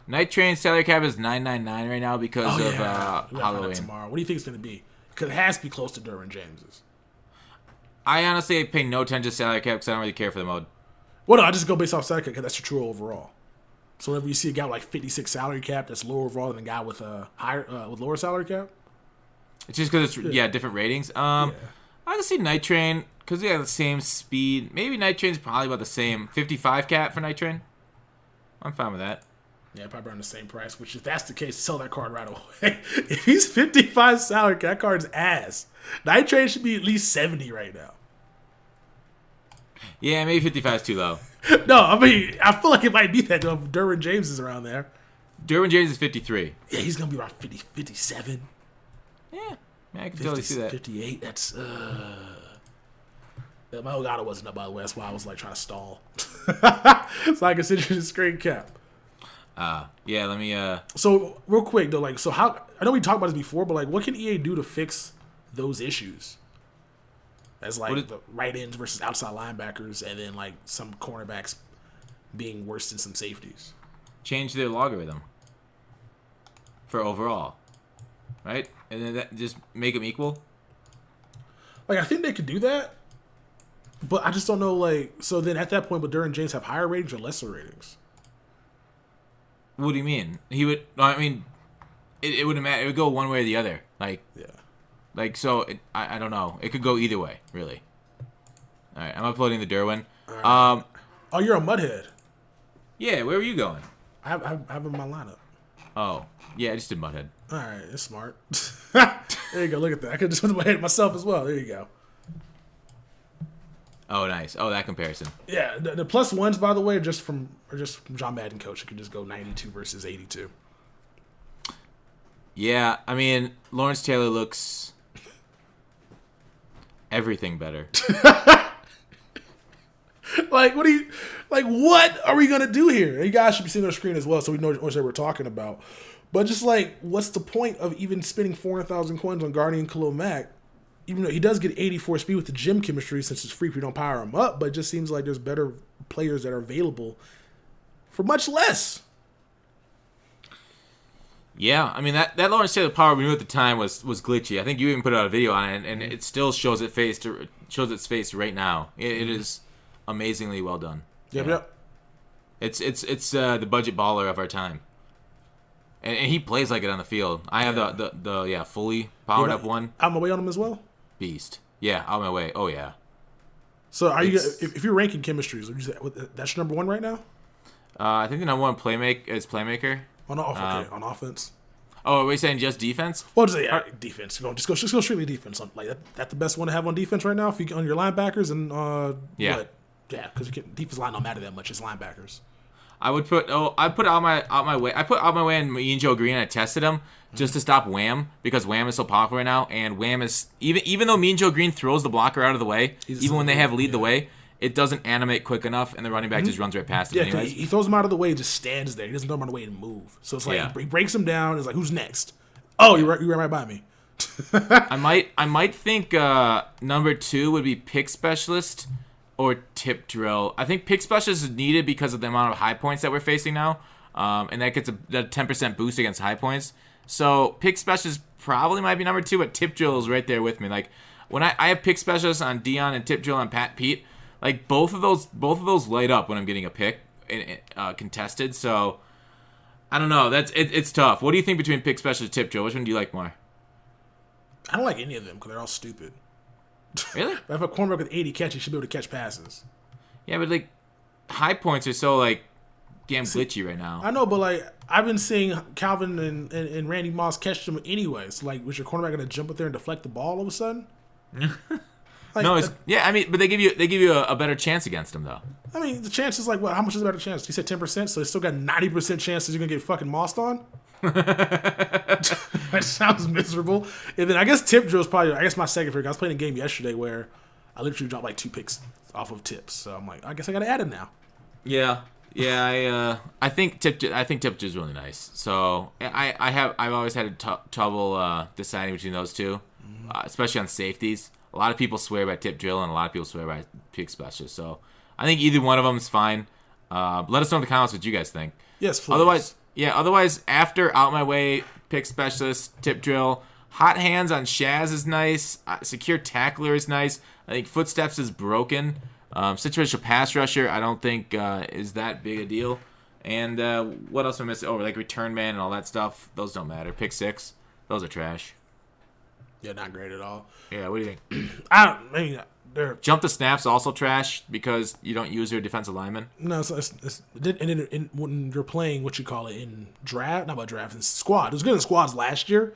[SPEAKER 2] Night Train's salary cap is $999 right now because of Halloween.
[SPEAKER 1] Tomorrow. What do you think it's going to be? Because it has to be close to Duran James's.
[SPEAKER 2] I honestly pay no attention to salary cap because I don't really care for the mode.
[SPEAKER 1] Well, no, I just go based off salary cap because that's true overall. So whenever you see a guy with like 56 salary cap, that's lower overall than a guy with a higher with lower salary cap.
[SPEAKER 2] It's just because it's different ratings. I can see Night Train because they have the same speed. Maybe Night Train's probably about the same 55 cap for Night Train. I'm fine with that.
[SPEAKER 1] Yeah, probably around the same price, which if that's the case, sell that card right away. If he's 55 salary, that card's ass. Night Train should be at least 70 right now.
[SPEAKER 2] Yeah, maybe 55 is too low.
[SPEAKER 1] No, I mean, I feel like it might be that though if Duran James is around there.
[SPEAKER 2] Duran James is 53.
[SPEAKER 1] Yeah, he's going to be around 50, 57.
[SPEAKER 2] Yeah, I can totally see that.
[SPEAKER 1] 58, that's... My Elgato wasn't up, by the way. That's why I was like trying to stall. So I consider the screen cap.
[SPEAKER 2] Yeah, let me
[SPEAKER 1] So real quick though, like, so how I know we talked about this before, but like, what can EA do to fix those issues? As like the right ends versus outside linebackers, and then like some cornerbacks being worse than some safeties.
[SPEAKER 2] change their logarithm for overall, right? And then that just make them equal.
[SPEAKER 1] Like, I think they could do that, but I just don't know. Like, so then at that point, would Duran James have higher ratings or lesser ratings?
[SPEAKER 2] What do you mean? He would. I mean, it wouldn't matter. It would go one way or the other. Like,
[SPEAKER 1] yeah.
[SPEAKER 2] Like, so I don't know. It could go either way, really. All right, I'm uploading the Derwin.
[SPEAKER 1] Right. Oh, you're a Mudhead.
[SPEAKER 2] Yeah, where were you going?
[SPEAKER 1] I have him in my lineup.
[SPEAKER 2] Oh, yeah, I just did Mudhead.
[SPEAKER 1] All right, it's smart. There you go. Look at that. I could just put my head myself as well. There you go.
[SPEAKER 2] Oh, nice. Oh, that comparison.
[SPEAKER 1] Yeah, the plus ones, by the way, are just from John Madden coach. You can just go 92 versus 82.
[SPEAKER 2] Yeah, I mean, Lawrence Taylor looks everything better.
[SPEAKER 1] Like, what are we gonna do here? You guys should be seeing on the screen as well, so we know what we're talking about. But just like, what's the point of even spending 400,000 coins on Guardian Khalil Mack? Even though he does get 84 speed with the gym chemistry, since it's free, we don't power him up. But it just seems like there's better players that are available for much less.
[SPEAKER 2] Yeah, I mean, that Lawrence Taylor power we knew at the time was glitchy. I think you even put out a video on it, and it still shows its face right now. It is amazingly well done.
[SPEAKER 1] Yep.
[SPEAKER 2] It's the budget baller of our time, and he plays like it on the field. I have the fully powered up one.
[SPEAKER 1] I'm away on him as well.
[SPEAKER 2] Beast. Yeah, on my way. Oh yeah.
[SPEAKER 1] So are you if you're ranking chemistries? Would you say that's your number one right now?
[SPEAKER 2] I think the number one playmaker.
[SPEAKER 1] On offense.
[SPEAKER 2] Oh, are we saying just defense?
[SPEAKER 1] Well, just defense. Just go strictly defense. Like that's the best one to have on defense right now. If you get on your linebackers and because defense line don't matter that much. It's linebackers.
[SPEAKER 2] I put out my way. I put out my way on Mean Joe Green. I tested him just to stop Wham because Wham is so popular right now, and Wham is even though Mean Joe Green throws the blocker out of the way, even when they have lead the way, it doesn't animate quick enough, and the running back just runs right past him.
[SPEAKER 1] Yeah, he throws him out of the way and just stands there. He doesn't throw him out of the way and move. So it's like he breaks him down. It's like, who's next? Oh, you ran right by me.
[SPEAKER 2] I might think number 2 would be pick specialist or tip drill. I think pick specialist is needed because of the amount of high points that we're facing now, and that gets a 10% boost against high points. So pick specialist probably might be number 2, but tip drill is right there with me. Like when I have pick specialist on Dion and tip drill on Pat Pete, like both of those light up when I'm getting a pick contested. So I don't know. It's tough. What do you think between pick specialist and tip drill? Which one do you like more?
[SPEAKER 1] I don't like any of them because they're all stupid.
[SPEAKER 2] Really?
[SPEAKER 1] If I have a cornerback with 80 catches, he should be able to catch passes.
[SPEAKER 2] Yeah, but like high points are so like damn glitchy right now.
[SPEAKER 1] I know, but like I've been seeing Calvin and Randy Moss catch them anyway. So like, was your cornerback gonna jump up there and deflect the ball all of a sudden? Like,
[SPEAKER 2] no, I mean, but they give you a better chance against him though.
[SPEAKER 1] I mean, the chance is like what? How much is a better chance? You said 10%, so they still got 90% chances you're gonna get fucking mossed on. That sounds miserable. And then I guess tip drill is probably my second favorite. I was playing a game yesterday where I literally dropped like 2 picks off of tips. So I'm like, I guess I gotta add it now.
[SPEAKER 2] Yeah. I think tip is really nice. So I've always had trouble deciding between those two, especially on safeties. A lot of people swear by tip drill and a lot of people swear by pick specialist. So I think either one of them is fine. Let us know in the comments what you guys think.
[SPEAKER 1] Yes, please.
[SPEAKER 2] Otherwise, after out my way, pick specialist, tip drill, hot hands on Shaz is nice. Secure tackler is nice. I think footsteps is broken. Situational pass rusher, I don't think is that big a deal. And what else am I missing? Oh, like return man and all that stuff. Those don't matter. Pick six, those are trash.
[SPEAKER 1] Yeah, not great at all.
[SPEAKER 2] Yeah, what do you think?
[SPEAKER 1] They're
[SPEAKER 2] jump the snaps also trash because you don't use your defensive lineman.
[SPEAKER 1] No, when you're playing what you call it in draft, not about draft, in squad. It was good in squads last year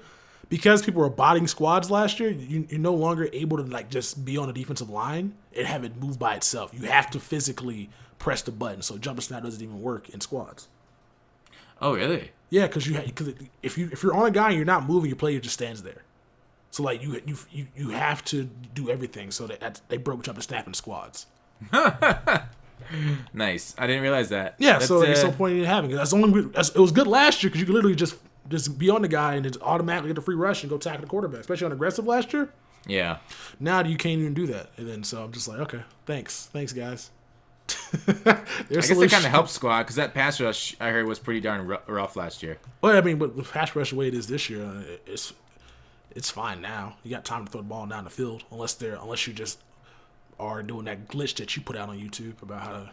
[SPEAKER 1] because people were botting squads last year. You're no longer able to like just be on a defensive line and have it move by itself. You have to physically press the button. So jump the snap doesn't even work in squads.
[SPEAKER 2] Oh really?
[SPEAKER 1] Yeah, because if you're on a guy and you're not moving, your player just stands there. So like you have to do everything so that they broke jump and snap in squads.
[SPEAKER 2] Nice. I didn't realize that.
[SPEAKER 1] Yeah, so there's no point in having it. It was good last year because you could literally just be on the guy and just automatically get the free rush and go tackle the quarterback, especially on aggressive last year.
[SPEAKER 2] Yeah.
[SPEAKER 1] Now you can't even do that, and then so I'm just like, okay, thanks guys. I
[SPEAKER 2] guess it kind of helps squad because that pass rush I heard was pretty darn rough last year.
[SPEAKER 1] Well, I mean, but the pass rush the way it is this year, it's fine now. You got time to throw the ball down the field, unless you just are doing that glitch that you put out on YouTube about how to.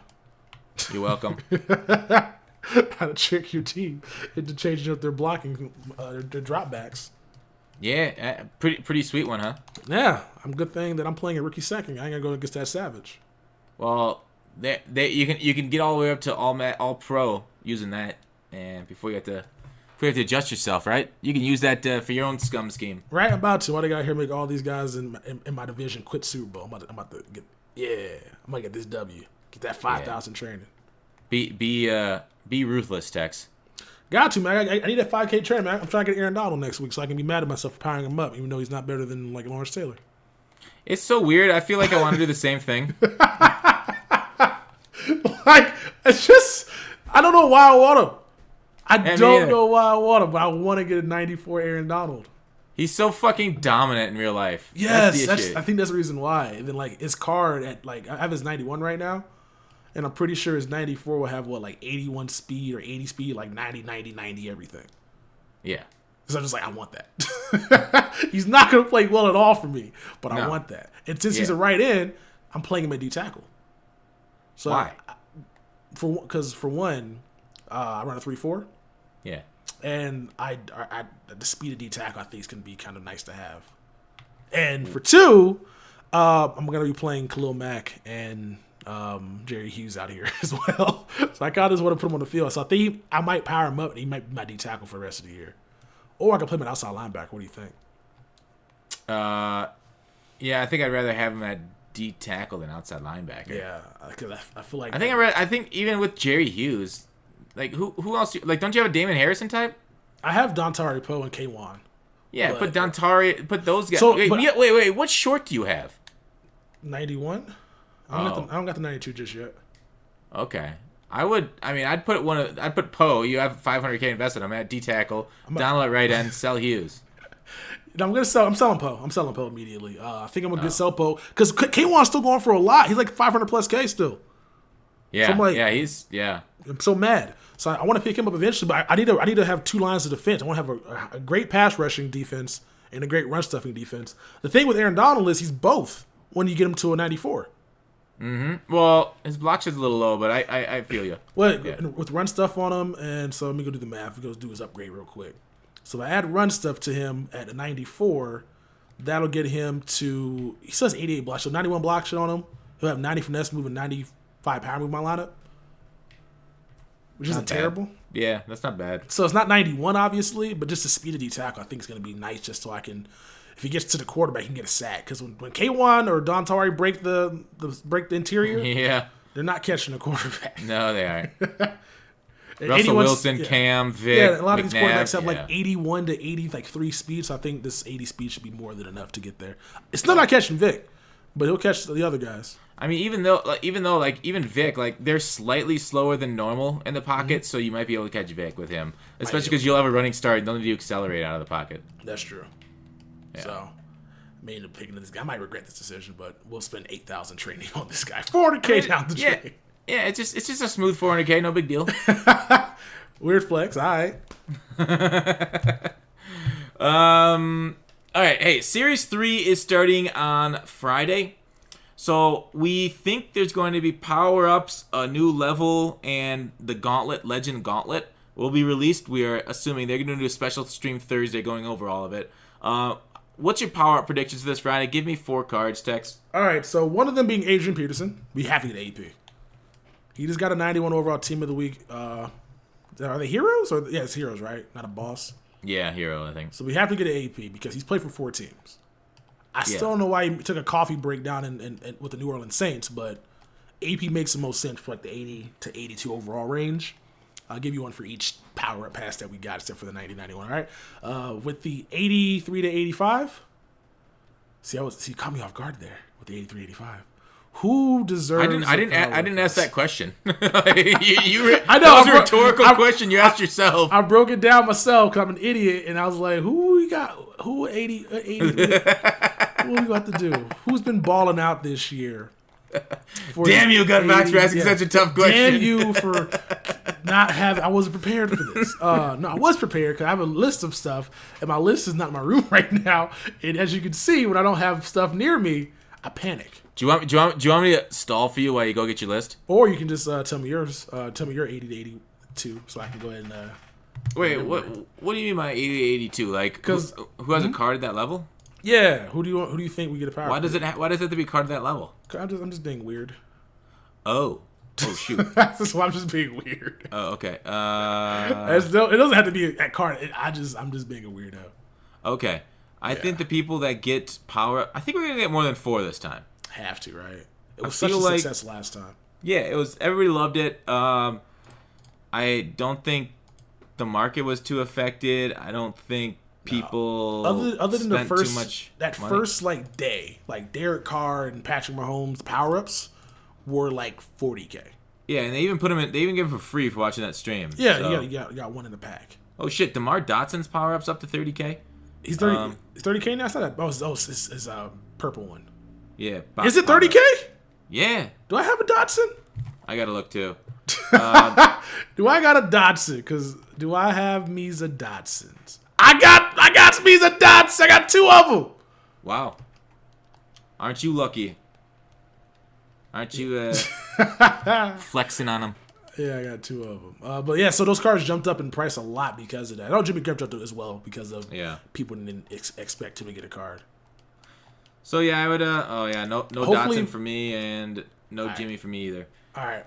[SPEAKER 2] You're welcome.
[SPEAKER 1] How to trick your team into changing up their blocking, their dropbacks.
[SPEAKER 2] Yeah, pretty sweet one, huh?
[SPEAKER 1] Yeah, I'm good thing that I'm playing a rookie second. I ain't gonna go against that savage.
[SPEAKER 2] Well, you can get all the way up to all pro using that, and before you have to adjust yourself, right? You can use that for your own scum scheme.
[SPEAKER 1] Right, I'm about to. Why they got here make all these guys in my division quit Super Bowl? I'm about to get. Yeah, I'm gonna get this W. Get that 5,000 training.
[SPEAKER 2] Be ruthless, Tex.
[SPEAKER 1] Got to, man. I need that 5K training, man. I'm trying to get Aaron Donald next week so I can be mad at myself for powering him up, even though he's not better than like Lawrence Taylor.
[SPEAKER 2] It's so weird. I feel like I want to do the same thing.
[SPEAKER 1] Like, it's just, I don't know why I want him. I don't know why I want him, but I want to get a 94 Aaron Donald.
[SPEAKER 2] He's so fucking dominant in real life.
[SPEAKER 1] Yes, I think that's the reason why. And then like his card at like I have his 91 right now, and I'm pretty sure his 94 will have like 81 speed or 80 speed, like 90 everything.
[SPEAKER 2] Yeah.
[SPEAKER 1] So I'm just like, I want that. He's not gonna play well at all for me, but I want that. And since he's a right end, I'm playing him at D tackle. So
[SPEAKER 2] why?
[SPEAKER 1] Because for one, I run a 3-4.
[SPEAKER 2] Yeah.
[SPEAKER 1] And I the speed of D tackle I think is gonna be kind of nice to have. And for two, I'm gonna be playing Khalil Mack and Jerry Hughes out here as well. So I kind of just want to put him on the field. So I think I might power him up and he might be my D tackle for the rest of the year. Or I can play him at outside linebacker. What do you think?
[SPEAKER 2] Yeah, I think I'd rather have him at D tackle than outside linebacker.
[SPEAKER 1] Yeah, because I feel like
[SPEAKER 2] I think even with Jerry Hughes, like who else? Don't you have a Damon Harrison type?
[SPEAKER 1] I have Dontari Poe and K1.
[SPEAKER 2] Yeah, put those guys. So, wait. What short do you have?
[SPEAKER 1] 91. I don't got the 92 just yet.
[SPEAKER 2] Okay. I'd put Poe. You have $500K invested. I'm at D tackle. Donald at right end. Sell Hughes.
[SPEAKER 1] No, I'm selling Poe. I'm selling Poe immediately. I think I'm gonna sell Poe because K1's still going for a lot. He's like 500 plus K still.
[SPEAKER 2] Yeah.
[SPEAKER 1] So I'm like, I'm so mad. So I want to pick him up eventually, but I need to have two lines of defense. I want to have a great pass rushing defense and a great run stuffing defense. The thing with Aaron Donald is he's both when you get him to a 94.
[SPEAKER 2] Mm-hmm. Well, his block shot's a little low, but I feel you.
[SPEAKER 1] Well, with run stuff on him, and so let me go do the math. We'll go do his upgrade real quick. So if I add run stuff to him at a 94, that'll get him to, he still has 88 block, so 91 block shot on him. He'll have 90 finesse move and 95 power move in my lineup. which isn't terrible.
[SPEAKER 2] Yeah, that's not bad.
[SPEAKER 1] So it's not 91, obviously, but just the speed of D tackle, I think is going to be nice just so I can, if he gets to the quarterback, he can get a sack. Because when K1 or Don Tari break the interior,
[SPEAKER 2] Yeah.
[SPEAKER 1] they're not catching the quarterback.
[SPEAKER 2] No, they aren't. Russell Wilson, Cam, Vic,
[SPEAKER 1] yeah, a lot of
[SPEAKER 2] McNabb,
[SPEAKER 1] these quarterbacks have like 81 to 80, like 3 speed. So I think this 80 speed should be more than enough to get there. It's still not catching Vic, but he'll catch the other guys.
[SPEAKER 2] I mean, even Vic, like they're slightly slower than normal in the pocket, so you might be able to catch Vic with him, especially because you'll have a running start and they'll need to accelerate out of the pocket.
[SPEAKER 1] That's true.
[SPEAKER 2] Yeah.
[SPEAKER 1] So, I may end up picking this guy. I might regret this decision, but we'll spend $8,000 training on this guy. $400K down the drain.
[SPEAKER 2] Yeah, it's just a smooth $400K, no big deal.
[SPEAKER 1] Weird flex. All right.
[SPEAKER 2] All right. Hey, Series 3 is starting on Friday. So we think there's going to be power-ups, a new level, and the Gauntlet, Legend Gauntlet, will be released. We are assuming they're going to do a special stream Thursday going over all of it. What's your power-up predictions for this Friday? Give me 4 cards, Tex.
[SPEAKER 1] All right, so one of them being Adrian Peterson. We have to get AP. He just got a 91 overall Team of the Week. Are they heroes? Yeah, it's heroes, right? Not a boss.
[SPEAKER 2] Yeah, hero, I think.
[SPEAKER 1] So we have to get an AP because he's played for 4 teams. I still don't know why he took a coffee break down in with the New Orleans Saints, but AP makes the most sense for like the 80 to 82 overall range. I'll give you one for each power-up pass that we got except for the 90-91, all right? With the 83 to 85, he caught me off guard there with the 83-85. Who deserves?
[SPEAKER 2] I didn't ask that question. I know.
[SPEAKER 1] That
[SPEAKER 2] was a rhetorical question you asked yourself.
[SPEAKER 1] I broke it down myself because I'm an idiot, and I was like, "Who we got? Who 80? What we got to do? Who's been balling out this year?"
[SPEAKER 2] Damn you, Gutfoxx, for asking such a tough question.
[SPEAKER 1] Damn you for not having. I wasn't prepared for this. No, I was prepared because I have a list of stuff, and my list is not in my room right now. And as you can see, when I don't have stuff near me, I panic.
[SPEAKER 2] Do you want me to stall for you while you go get your list?
[SPEAKER 1] Or you can just tell me yours. Tell me your 80 to 82, so I can go ahead and.
[SPEAKER 2] Wait, what do you mean by 80 to 82? Like, because who has a card at that level?
[SPEAKER 1] Yeah, who do you think we get a power?
[SPEAKER 2] Why does it have to be card at that level?
[SPEAKER 1] I'm just being weird.
[SPEAKER 2] Oh shoot.
[SPEAKER 1] That's why I'm just being weird.
[SPEAKER 2] Oh, okay.
[SPEAKER 1] It doesn't have to be a card. I'm just being a weirdo.
[SPEAKER 2] Okay. I think the people that get power, I think we're gonna get more than 4 this time.
[SPEAKER 1] Have to, right? It was such a success last time.
[SPEAKER 2] Yeah, it was. Everybody loved it. I don't think the market was too affected. I don't think people
[SPEAKER 1] other than the first
[SPEAKER 2] too much
[SPEAKER 1] that
[SPEAKER 2] money.
[SPEAKER 1] First like day, like Derek Carr and Patrick Mahomes power ups were like $40K.
[SPEAKER 2] Yeah, and they even put them in. They even give them for free for watching that stream.
[SPEAKER 1] Yeah,
[SPEAKER 2] so.
[SPEAKER 1] you got one in the pack.
[SPEAKER 2] Oh shit! DeMar Dotson's power ups up to 30K.
[SPEAKER 1] He's 30. 30K now. I saw that. It's a purple one.
[SPEAKER 2] Yeah.
[SPEAKER 1] Is it 30K?
[SPEAKER 2] Yeah.
[SPEAKER 1] Do I have a Dotson?
[SPEAKER 2] I gotta look too.
[SPEAKER 1] Do I got a Dotson? Because do I have Misa Dotsons? I got Misa Dots. I got 2 of them.
[SPEAKER 2] Wow. Aren't you lucky? Aren't you flexing on them?
[SPEAKER 1] Yeah, I got 2 of them. But yeah, so those cars jumped up in price a lot because of that. I know Jimmy Graham jumped up as well because of people didn't expect him to get a card.
[SPEAKER 2] So yeah, I would. No Dotson for me and no Jimmy for me either.
[SPEAKER 1] All right,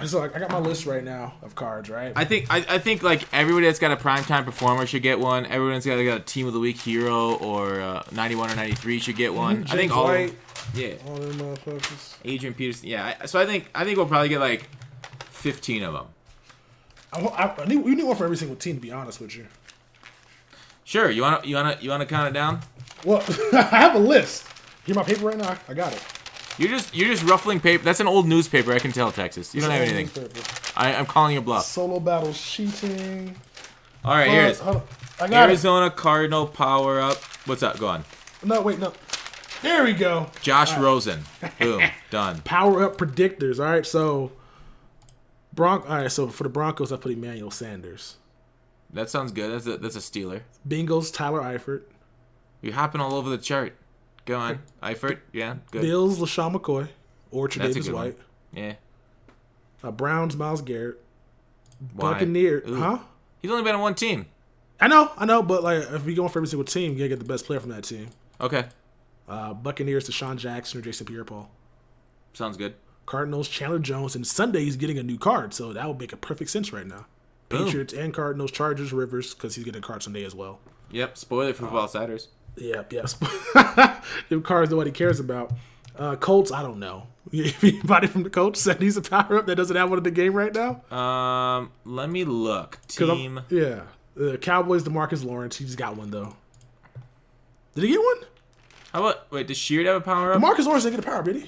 [SPEAKER 1] so I got my list right now of cards. Right.
[SPEAKER 2] I think like everybody that's got a primetime performer should get one. Everyone that's got a Team of the Week hero or 91 or 93 should get one. I think all of them,
[SPEAKER 1] all them motherfuckers.
[SPEAKER 2] Adrian Peterson. Yeah. So I think we'll probably get like 15 of them.
[SPEAKER 1] We need one for every single team. To be honest with you.
[SPEAKER 2] Sure. You wanna count it down?
[SPEAKER 1] Well, I have a list. Here's my paper right now. I got it.
[SPEAKER 2] You're just ruffling paper. That's an old newspaper. I can tell, Texas. You don't have anything. I'm calling your bluff.
[SPEAKER 1] Solo battles cheating.
[SPEAKER 2] All right, here it is.
[SPEAKER 1] I got
[SPEAKER 2] Arizona Cardinal power up. What's up? Go on.
[SPEAKER 1] No. There we go.
[SPEAKER 2] Josh Rosen. Boom. Done.
[SPEAKER 1] Power up predictors. All right, so all right, so for the Broncos, I put Emmanuel Sanders.
[SPEAKER 2] That sounds good. That's a stealer.
[SPEAKER 1] Bengals, Tyler Eifert.
[SPEAKER 2] You're hopping all over the chart. Go on. Eifert, yeah, good.
[SPEAKER 1] Bills, LaShawn McCoy. Or Tre'Davious White.
[SPEAKER 2] Yeah.
[SPEAKER 1] Browns, Myles Garrett.
[SPEAKER 2] Why?
[SPEAKER 1] Buccaneers. Huh?
[SPEAKER 2] He's only been on one team.
[SPEAKER 1] I know, but like if we go for every single team, you gotta get the best player from that team.
[SPEAKER 2] Okay.
[SPEAKER 1] Buccaneers, Deshaun Jackson or Jason Pierre-Paul.
[SPEAKER 2] Sounds good.
[SPEAKER 1] Cardinals, Chandler Jones, and Sunday he's getting a new card, so that would make a perfect sense right now.
[SPEAKER 2] Boom.
[SPEAKER 1] Patriots and Cardinals, Chargers, Rivers, because he's getting a card Sunday as well.
[SPEAKER 2] Yep, spoiler for Football Outsiders.
[SPEAKER 1] Yep. Them cards nobody cares about. Colts, I don't know. Anybody from the Colts that needs a power up that doesn't have one in the game right now?
[SPEAKER 2] Let me look. Team.
[SPEAKER 1] The Cowboys, DeMarcus Lawrence, he just got one though. Did he get one?
[SPEAKER 2] How about wait? Does Sheard have a power up?
[SPEAKER 1] DeMarcus Lawrence didn't get a power up, did he?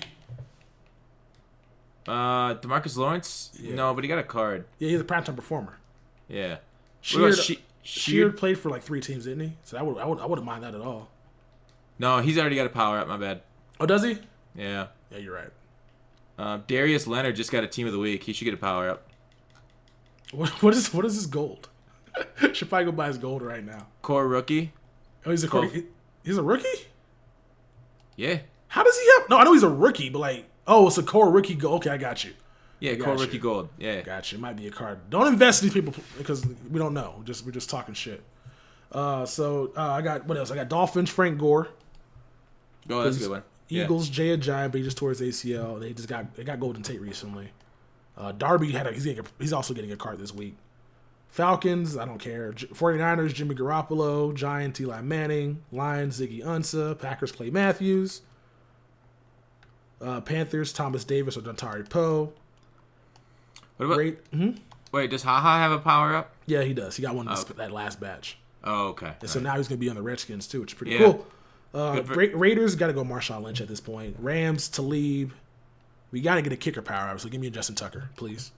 [SPEAKER 2] DeMarcus Lawrence?
[SPEAKER 1] Yeah.
[SPEAKER 2] No, but he got a card.
[SPEAKER 1] Yeah, he's a primetime performer.
[SPEAKER 2] Yeah.
[SPEAKER 1] Sheard played for like 3 teams, didn't he? So I wouldn't mind that at all.
[SPEAKER 2] No, he's already got a power up. My bad.
[SPEAKER 1] Oh, does he?
[SPEAKER 2] Yeah.
[SPEAKER 1] Yeah, you're right.
[SPEAKER 2] Darius Leonard just got a team of the week. He should get a power up.
[SPEAKER 1] What is his gold? Should probably go buy his gold right now.
[SPEAKER 2] Core rookie.
[SPEAKER 1] Oh, he's a rookie?
[SPEAKER 2] Yeah.
[SPEAKER 1] How does he have? No, I know he's a rookie, but like, oh, it's a core rookie gold. Okay, I got you.
[SPEAKER 2] Yeah, core rookie gold. Yeah.
[SPEAKER 1] Gotcha. It might be a card. Don't invest in these people because we don't know. We're just talking shit. I got what else? I got Dolphins, Frank Gore.
[SPEAKER 2] Oh, that's a good one.
[SPEAKER 1] Eagles, Jay Ajayi, but he just tore his ACL. They got Golden Tate recently. Darby he's also getting a card this week. Falcons, I don't care. 49ers, Jimmy Garoppolo. Giants, Eli Manning. Lions, Ziggy Ansah. Packers, Clay Matthews. Panthers, Thomas Davis or Dontari Poe.
[SPEAKER 2] What about? Wait, does Haha have a power up?
[SPEAKER 1] Yeah, he does. He got one that last batch.
[SPEAKER 2] Oh, okay.
[SPEAKER 1] And so now he's going to be on the Redskins too, which is pretty cool. Raiders got to go Marshawn Lynch at this point. Rams, Talib. We got to get a kicker power up, so give me a Justin Tucker, please.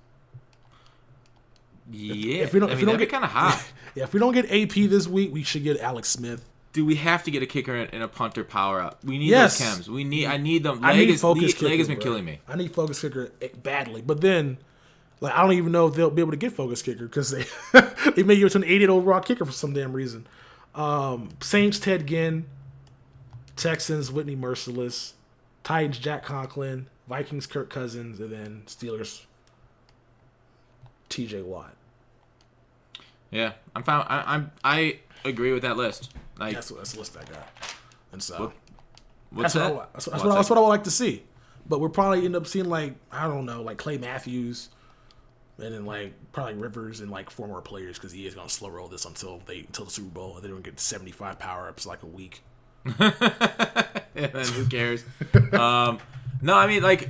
[SPEAKER 2] Yeah, if we don't get kind of hot.
[SPEAKER 1] Yeah, if we don't get AP this week, we should get Alex Smith.
[SPEAKER 2] Do we have to get a kicker and a punter power up? We need those chems. I need them. Leg has been killing me.
[SPEAKER 1] I need focus kicker badly, but then, like, I don't even know if they'll be able to get focus kicker because they they may give it to an 88 overall kicker for some damn reason. Saints, Ted Ginn. Texans, Whitney Merciless. Titans, Jack Conklin. Vikings, Kirk Cousins, and then Steelers, TJ Watt.
[SPEAKER 2] Yeah, I agree with that list. Like,
[SPEAKER 1] that's the list I got, and so
[SPEAKER 2] that's
[SPEAKER 1] what I would like to see. But we'll probably end up seeing like Clay Matthews, and then like probably Rivers and like 4 more players because he is gonna slow roll this until the Super Bowl, and they're gonna get 75 power ups like a week.
[SPEAKER 2] And then who cares? No, I mean, like,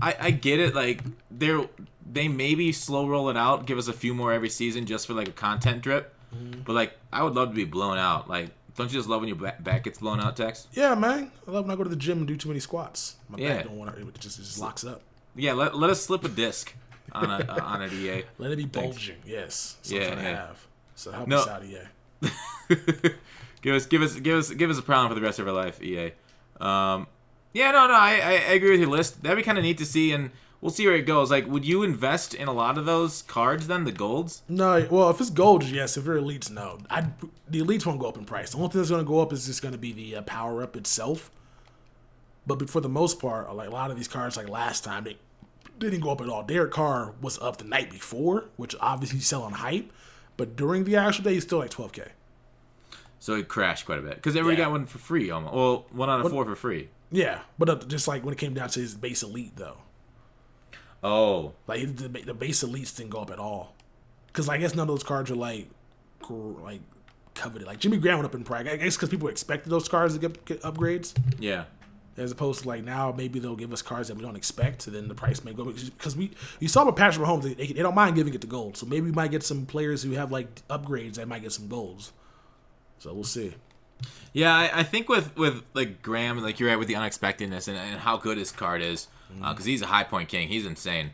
[SPEAKER 2] I get it. Like, they maybe slow roll it out, give us a few more every season just for like a content drip. But like, I would love to be blown out. Like, don't you just love when your back gets blown out, Tex?
[SPEAKER 1] Yeah, man. I love when I go to the gym and do too many squats. My back don't want to. It just locks up.
[SPEAKER 2] Yeah, let us slip a disc on an EA.
[SPEAKER 1] Let it be bulging. Yes. Something to have. So help us out, EA.
[SPEAKER 2] give us a problem for the rest of our life, EA. I agree with your list. That'd be kind of neat to see, and we'll see where it goes. Like, would you invest in a lot of those cards then, the golds?
[SPEAKER 1] No. Well, if it's gold, yes. If they're elites, no. The elites won't go up in price. The only thing that's going to go up is just going to be the power up itself. But for the most part, like a lot of these cards, like last time, they didn't go up at all. Derek Carr was up the night before, which obviously he's selling hype. But during the actual day, he's still like 12K.
[SPEAKER 2] So it crashed quite a bit because everybody got one for free almost. Well, 1 out of 4 for free.
[SPEAKER 1] Yeah, but just like when it came down to his base elite, though.
[SPEAKER 2] Oh.
[SPEAKER 1] Like the base elites didn't go up at all, because I guess none of those cards are like coveted. Like Jimmy Graham went up in price. I guess because people expected those cards to get upgrades.
[SPEAKER 2] Yeah.
[SPEAKER 1] As opposed to like now, maybe they'll give us cards that we don't expect, so then the price may go. Because you saw with Patrick Mahomes, they don't mind giving it to gold. So maybe we might get some players who have like upgrades that might get some golds. So we'll see.
[SPEAKER 2] Yeah, I think with like Graham, like you're right with the unexpectedness and how good his card is, because he's a high point king. He's insane.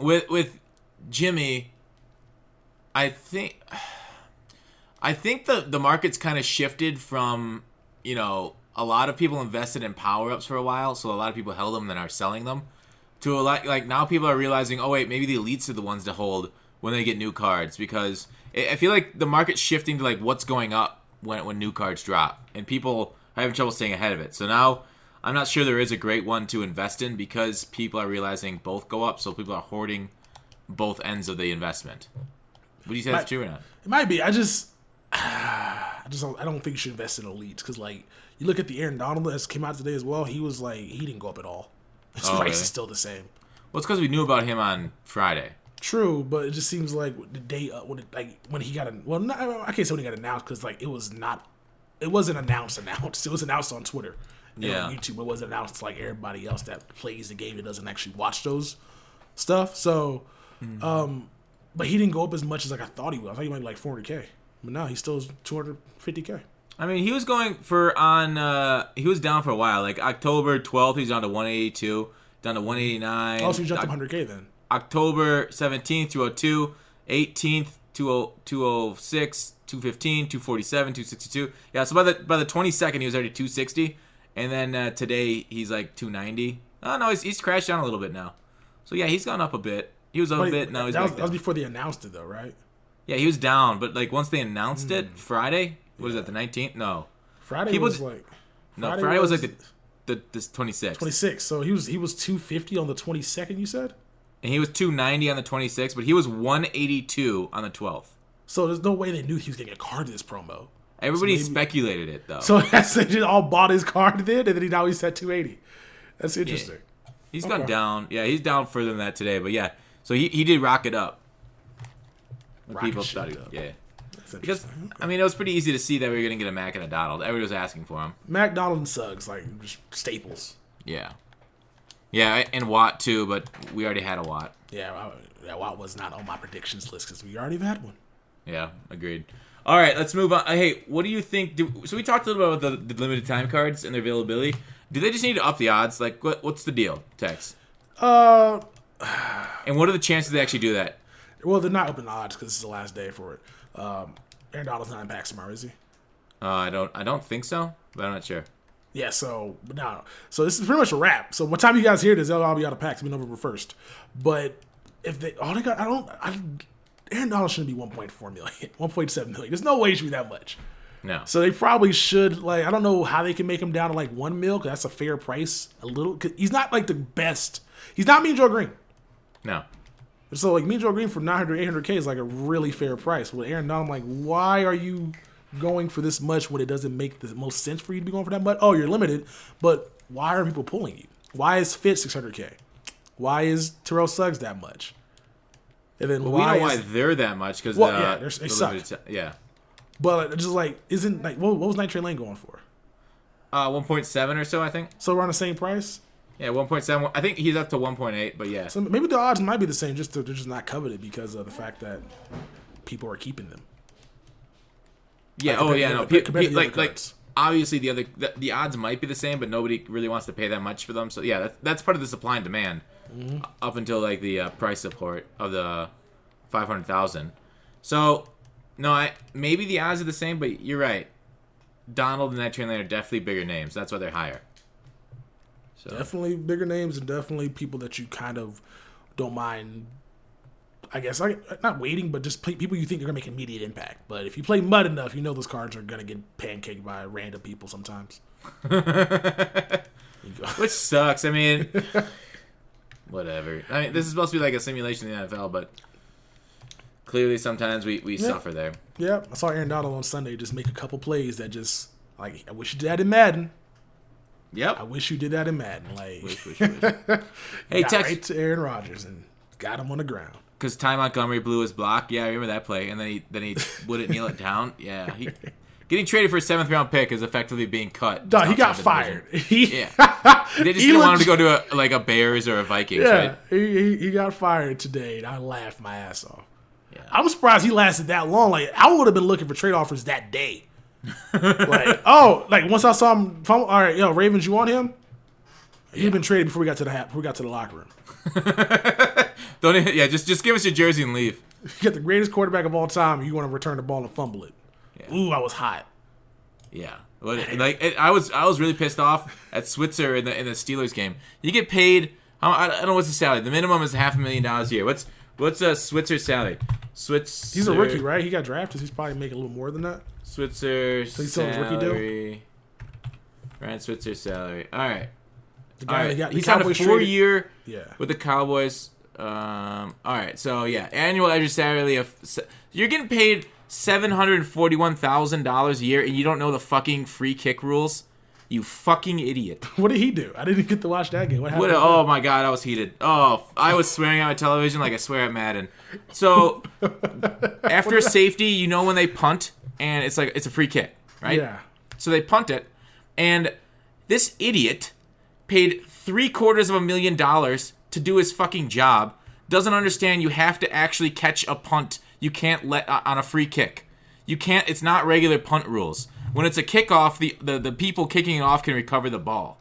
[SPEAKER 2] With Jimmy, I think the market's kind of shifted from, a lot of people invested in power ups for a while, so a lot of people held them and then are selling them. To a lot, like now people are realizing, oh wait, maybe the elites are the ones to hold when they get new cards, because I feel like the market's shifting to like what's going up when new cards drop, and people are having trouble staying ahead of it. So now I'm not sure there is a great one to invest in because people are realizing both go up, so people are hoarding both ends of the investment. Would you say that's true or not?
[SPEAKER 1] It might be. I don't think you should invest in elites because like you look at the Aaron Donald that came out today as well. He was like he didn't go up at all. His price is still the same.
[SPEAKER 2] Well, it's because we knew about him on Friday.
[SPEAKER 1] True, but it just seems like the day when he got I can't say when he got announced because like it wasn't announced. It was announced on Twitter and on YouTube. It wasn't announced like everybody else that plays the game that doesn't actually watch those stuff. So, but he didn't go up as much as like I thought he would. I thought he might be like 400K, but now he still is 250K.
[SPEAKER 2] I mean, he was going he was down for a while. Like October 12th, he's down to 182, down to 189.
[SPEAKER 1] Oh, so he jumped up 100K then.
[SPEAKER 2] October 17th, 202, 18th, 206, 215, 247, 262. Yeah, so by the 22nd, he was already 260. And then today, he's like 290. Oh, no, he's crashed down a little bit now. So, yeah, he's gone up a bit. He was up a bit. Now he's back down.
[SPEAKER 1] That was before they announced it, though, right?
[SPEAKER 2] Yeah, he was down. But, like, once they announced it, Friday, what is that, the 19th? No.
[SPEAKER 1] Friday was like...
[SPEAKER 2] Friday was like the 26th.
[SPEAKER 1] 26th. So he was 250 on the 22nd, you said?
[SPEAKER 2] And he was 290 on the 26th, but he was 182 on the 12th.
[SPEAKER 1] So there's no way they knew he was getting a card to this promo.
[SPEAKER 2] Everybody speculated it, though.
[SPEAKER 1] So they just all bought his card then, and then now he's at 280. That's interesting.
[SPEAKER 2] Yeah. He's gone down. Yeah, he's down further than that today, but yeah. So he did rocket up. People thought yeah. Because, I mean, it was pretty easy to see that we were going to get a Mac and a Donald. Everybody was asking for him.
[SPEAKER 1] Mac, Donald, and Suggs, like, just staples.
[SPEAKER 2] Yeah. Yeah, and Watt, too, but we already had a Watt.
[SPEAKER 1] Yeah, Watt was not on my predictions list because we already had one.
[SPEAKER 2] Yeah, agreed. All right, let's move on. Hey, what do you think? So we talked a little bit about the limited time cards and their availability. Do they just need to up the odds? Like, what's the deal, Tex? And what are the chances they actually do that?
[SPEAKER 1] Well, they're not upping the odds because it's the last day for it. Aaron Donald's not in packs tomorrow, is he?
[SPEAKER 2] I don't think so, but I'm not sure.
[SPEAKER 1] Yeah, so this is pretty much a wrap. So by the time you guys hear this, they'll all be out of packs. It'll be November 1st. But if they Aaron Donald shouldn't be 1.4 million, 1.7 million. There's no way it should be that much.
[SPEAKER 2] No.
[SPEAKER 1] So they probably should, like, I don't know how they can make him down to like 1 mil because that's a fair price. A little, cause he's not like the best. He's not Mean Joe Green.
[SPEAKER 2] No.
[SPEAKER 1] So like Mean Joe Green for 900, 800K is like a really fair price. With Aaron Donald, I'm like, why are you going for this much when it doesn't make the most sense for you to be going for that much? Oh, you're limited, but why are people pulling you? Why is Fitz 600K? Why is Terrell Suggs that much? And then
[SPEAKER 2] we know why they're that much because
[SPEAKER 1] they suck.
[SPEAKER 2] Yeah,
[SPEAKER 1] but just like isn't like what was Night Train Lane going for?
[SPEAKER 2] 1.7 or so, I think.
[SPEAKER 1] So we're on the same price.
[SPEAKER 2] Yeah, 1.7. I think he's up to 1.8, but yeah.
[SPEAKER 1] So maybe the odds might be the same, they're just not coveted because of the fact that people are keeping them.
[SPEAKER 2] Yeah. Like obviously the odds might be the same, but nobody really wants to pay that much for them. So yeah, that's part of the supply and demand up until like the price support of the 500,000. So no, maybe the odds are the same, but you're right. Donald and that train lane are definitely bigger names. That's why they're higher. So.
[SPEAKER 1] Definitely bigger names and definitely people that you kind of don't mind. I guess not waiting, but just people you think are gonna make immediate impact. But if you play MUT enough, you know those cards are gonna get pancaked by random people sometimes.
[SPEAKER 2] Which sucks. I mean, whatever. I mean, this is supposed to be like a simulation of the NFL, but clearly sometimes we suffer there.
[SPEAKER 1] Yeah, I saw Aaron Donald on Sunday just make a couple plays that just like I wish you did that in Madden.
[SPEAKER 2] Yep.
[SPEAKER 1] I wish you did that in Madden. Like,
[SPEAKER 2] wish.
[SPEAKER 1] Hey, Tex. Right to Aaron Rodgers and got him on the ground.
[SPEAKER 2] Because Ty Montgomery blew his block. Yeah, I remember that play. And then he wouldn't kneel it down. Yeah. Getting traded for a 7th round pick is effectively being cut.
[SPEAKER 1] No, he got fired.
[SPEAKER 2] Yeah. They just didn't want him to go to a Bears or a Vikings, right?
[SPEAKER 1] He got fired today, and I laughed my ass off. Yeah. I'm surprised he lasted that long. Like, I would have been looking for trade offers that day. Once I saw him, all right, Ravens, you want him? He'd been traded before we got to the locker room.
[SPEAKER 2] Just give us your jersey and leave.
[SPEAKER 1] You got the greatest quarterback of all time. You want to return the ball and fumble it? Yeah. Ooh, I was hot.
[SPEAKER 2] Yeah, I was really pissed off at Switzer in the Steelers game. You get paid. I don't know what's the salary. The minimum is $500,000 a year. What's Switzer's salary?
[SPEAKER 1] He's a rookie, right? He got drafted. He's probably making a little more than that.
[SPEAKER 2] Switzer's
[SPEAKER 1] so he's still his rookie deal?
[SPEAKER 2] Ryan Switzer's salary. All right.
[SPEAKER 1] The guy
[SPEAKER 2] he's on a 4-year
[SPEAKER 1] with
[SPEAKER 2] the Cowboys. All right. So, yeah, annual average salary you're getting paid $741,000 a year, and you don't know the fucking free kick rules? You fucking idiot.
[SPEAKER 1] What did he do? I didn't get to watch that game. What happened?
[SPEAKER 2] Oh my god, I was heated. Oh, I was swearing at my television like I swear at Madden. So after safety, you know when they punt and it's a free kick, right?
[SPEAKER 1] Yeah.
[SPEAKER 2] So they punt it, and this idiot paid $750,000 to do his fucking job. Doesn't understand you have to actually catch a punt. You can't let on a free kick. You can't. It's not regular punt rules. When it's a kickoff, the people kicking it off can recover the ball.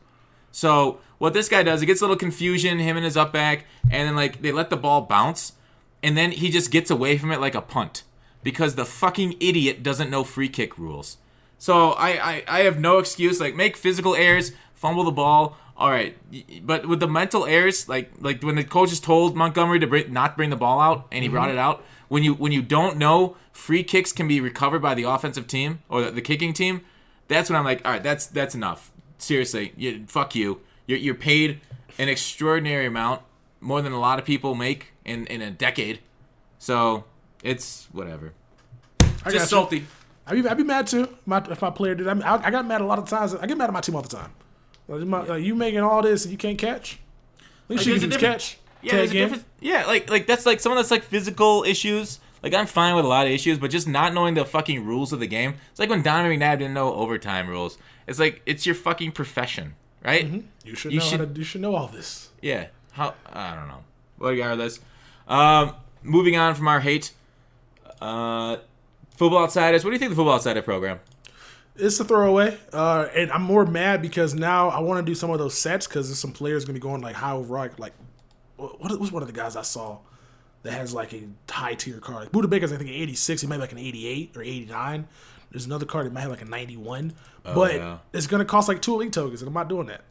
[SPEAKER 2] So what this guy does, it gets a little confusion, him and his up back, and then like they let the ball bounce, and then he just gets away from it like a punt because the fucking idiot doesn't know free kick rules. So I have no excuse. Like, make physical errors, fumble the ball, all right. But with the mental errors, like when the coaches told Montgomery to not bring the ball out, and he brought it out. When you don't know free kicks can be recovered by the offensive team or the kicking team, that's when I'm like, all right, that's enough. Seriously, fuck you. You're paid an extraordinary amount, more than a lot of people make in a decade. So it's whatever. Just salty.
[SPEAKER 1] I'd be mad too if my player did. I got mad a lot of times. I get mad at my team all the time. Like, you making all this and you can't catch? At least you can catch.
[SPEAKER 2] Yeah, there's a difference. Yeah, like that's like someone that's like physical issues. Like, I'm fine with a lot of issues, but just not knowing the fucking rules of the game. It's like when Donovan McNabb didn't know overtime rules. It's like, it's your fucking profession, right?
[SPEAKER 1] Mm-hmm. You should know all this.
[SPEAKER 2] Yeah. I don't know. What do you got with this? Moving on from our hate. Football Outsiders. What do you think of the Football Outsider program?
[SPEAKER 1] It's a throwaway, and I'm more mad because now I want to do some of those sets because there's some players going to be going like high overall. Like, what was one of the guys I saw that has like a high tier card? Like Buda Baker's, I think, an 86. He might be like an 88 or 89. There's another card that might have like a 91. But it's going to cost like 2 elite tokens, and I'm not doing that.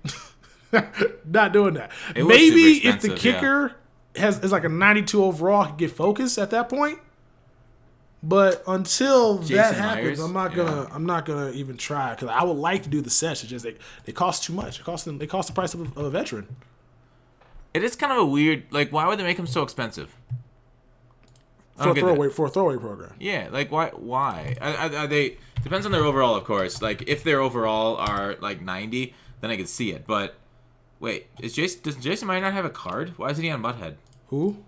[SPEAKER 1] Not doing that. Maybe if the kicker is like a 92 overall, I can get focus at that point. But until that happens, I'm not gonna even try because I would like to do the sets. It's just they cost too much. They cost the price of a veteran.
[SPEAKER 2] It is kind of a weird. Like, why would they make them so expensive?
[SPEAKER 1] For a throwaway program.
[SPEAKER 2] Yeah, like why? Are they? Depends on their overall, of course. Like, if their overall are like 90, then I can see it. But wait, does Jason Meyer not have a card? Why isn't he on Butthead?
[SPEAKER 1] Who?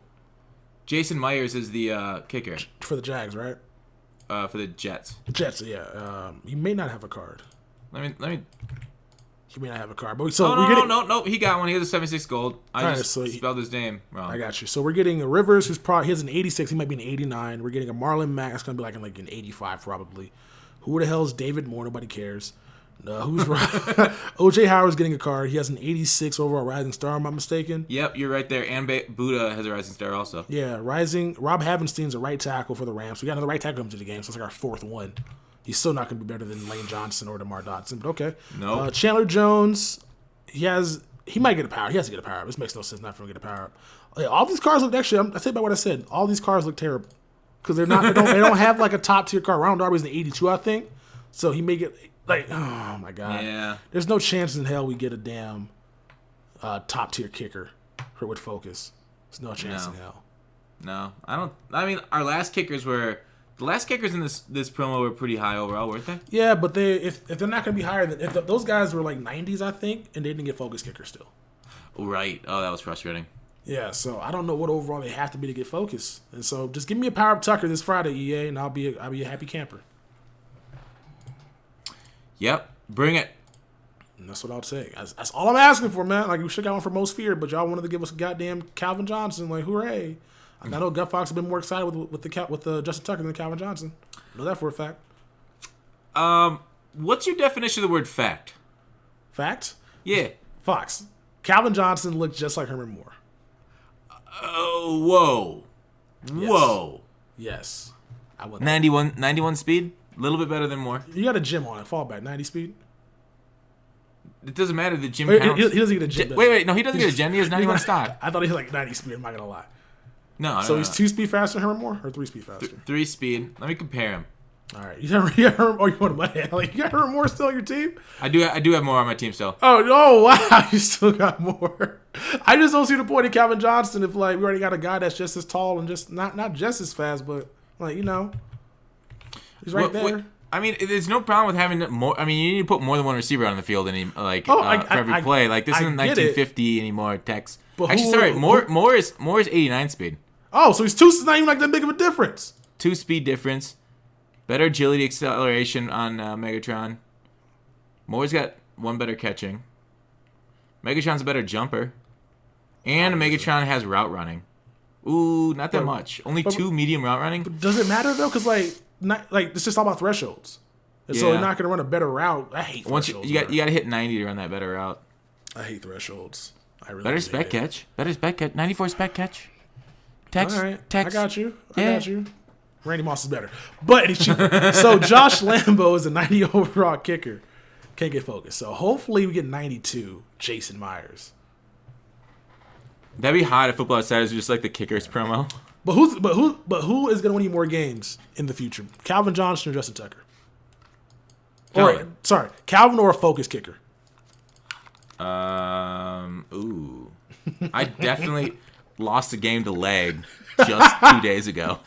[SPEAKER 2] Jason Myers is the kicker.
[SPEAKER 1] For the Jags, right?
[SPEAKER 2] For the Jets.
[SPEAKER 1] Jets, yeah. He may not have a card.
[SPEAKER 2] Let me.
[SPEAKER 1] He may not have a card. But
[SPEAKER 2] No. He got one. He has a 76 gold. I spelled his name wrong.
[SPEAKER 1] I got you. So we're getting a Rivers, he has an 86. He might be an 89. We're getting a Marlon Mack. That's going to be like an 85 probably. Who the hell is David Moore? Nobody cares. Who's OJ Howard's getting a card. He has an 86 overall Rising Star, am I mistaken?
[SPEAKER 2] Yep, you're right there. And Buddha has a Rising Star also.
[SPEAKER 1] Yeah, Rob Havenstein's a right tackle for the Rams. We got another right tackle coming to the game, so it's like our fourth one. He's still not going to be better than Lane Johnson or DeMar Dotson, but okay.
[SPEAKER 2] No.
[SPEAKER 1] Chandler Jones, he might get a power. He has to get a power up. This makes no sense not for him to get a power up. All these cards look, actually, I say about what I said. All these cards look terrible because they don't have like a top tier card. Ronald Darby's an 82, I think. So he may get oh my god.
[SPEAKER 2] Yeah.
[SPEAKER 1] There's no chance in hell we get a damn top tier kicker with focus. There's no chance in hell.
[SPEAKER 2] No, I don't. I mean, our last kickers in this promo were pretty high overall, weren't they?
[SPEAKER 1] Yeah, but if they're not going to be higher than those guys were like 90s, I think, and they didn't get focus kickers still.
[SPEAKER 2] Right. Oh, that was frustrating.
[SPEAKER 1] Yeah, so I don't know what overall they have to be to get focus, and so just give me a power up Tucker this Friday, EA, and I'll be a happy camper.
[SPEAKER 2] Yep, bring it.
[SPEAKER 1] And that's what I'll say. That's all I'm asking for, man. Like, we should have got one for Most Feared, but y'all wanted to give us a goddamn Calvin Johnson. Like, hooray. I know Gutfoxx has been more excited with the Justin Tucker than Calvin Johnson. I know that for a fact.
[SPEAKER 2] What's your definition of the word fact?
[SPEAKER 1] Fact?
[SPEAKER 2] Yeah.
[SPEAKER 1] Fox. Calvin Johnson looked just like Herman Moore.
[SPEAKER 2] Oh, whoa.
[SPEAKER 1] Yes.
[SPEAKER 2] Whoa.
[SPEAKER 1] Yes.
[SPEAKER 2] 91 speed? A little bit better than Moore.
[SPEAKER 1] You got a gym on it. Fall back. 90 speed?
[SPEAKER 2] It doesn't matter. The gym
[SPEAKER 1] counts. He doesn't get a gym.
[SPEAKER 2] Wait. No, he doesn't get a gym. He has 91 stock.
[SPEAKER 1] I thought he had like 90 speed. I'm not going to lie.
[SPEAKER 2] No.
[SPEAKER 1] So he's 2 speed faster than Herman Moore or 3 speed faster?
[SPEAKER 2] 3 speed. Let me compare him.
[SPEAKER 1] All right. You got Herman, you want to like, you got Herman Moore still on your team?
[SPEAKER 2] I do have Moore on my team still.
[SPEAKER 1] Oh, wow. You still got Moore. I just don't see the point in Calvin Johnson if like we already got a guy that's just as tall and just not just as fast, but like, he's right there.
[SPEAKER 2] I mean, there's no problem with having more. I mean, you need to put more than one receiver on the field for every play. Like this isn't 1950 anymore. Tex. Actually, sorry. More is 89 speed.
[SPEAKER 1] Oh, so he's two. It's not even like that big of a difference.
[SPEAKER 2] 2 speed difference. Better agility, acceleration on Megatron. Moore's got 1 better catching. Megatron's a better jumper, and Megatron has route running. Ooh, not that much. Only 2 medium route running.
[SPEAKER 1] But does it matter though? Because it's just all about thresholds. And so you're not gonna run a better route. I hate thresholds.
[SPEAKER 2] You got to hit 90 to run that better route.
[SPEAKER 1] I hate thresholds. I really
[SPEAKER 2] better spec catch. Better spec catch. 94 spec catch. Tex.
[SPEAKER 1] All right.
[SPEAKER 2] Tex.
[SPEAKER 1] I got you. Randy Moss is better, but he's cheaper. So Josh Lambo is a 90 overall kicker. Can't get focused. So hopefully we get 92. Jason Myers.
[SPEAKER 2] That'd be hot if Football Outsiders was just like the kickers promo.
[SPEAKER 1] But who is gonna win you more games in the future? Calvin Johnson or Justin Tucker? Calvin or a focus kicker?
[SPEAKER 2] Ooh. I definitely lost a game to leg just 2 days ago.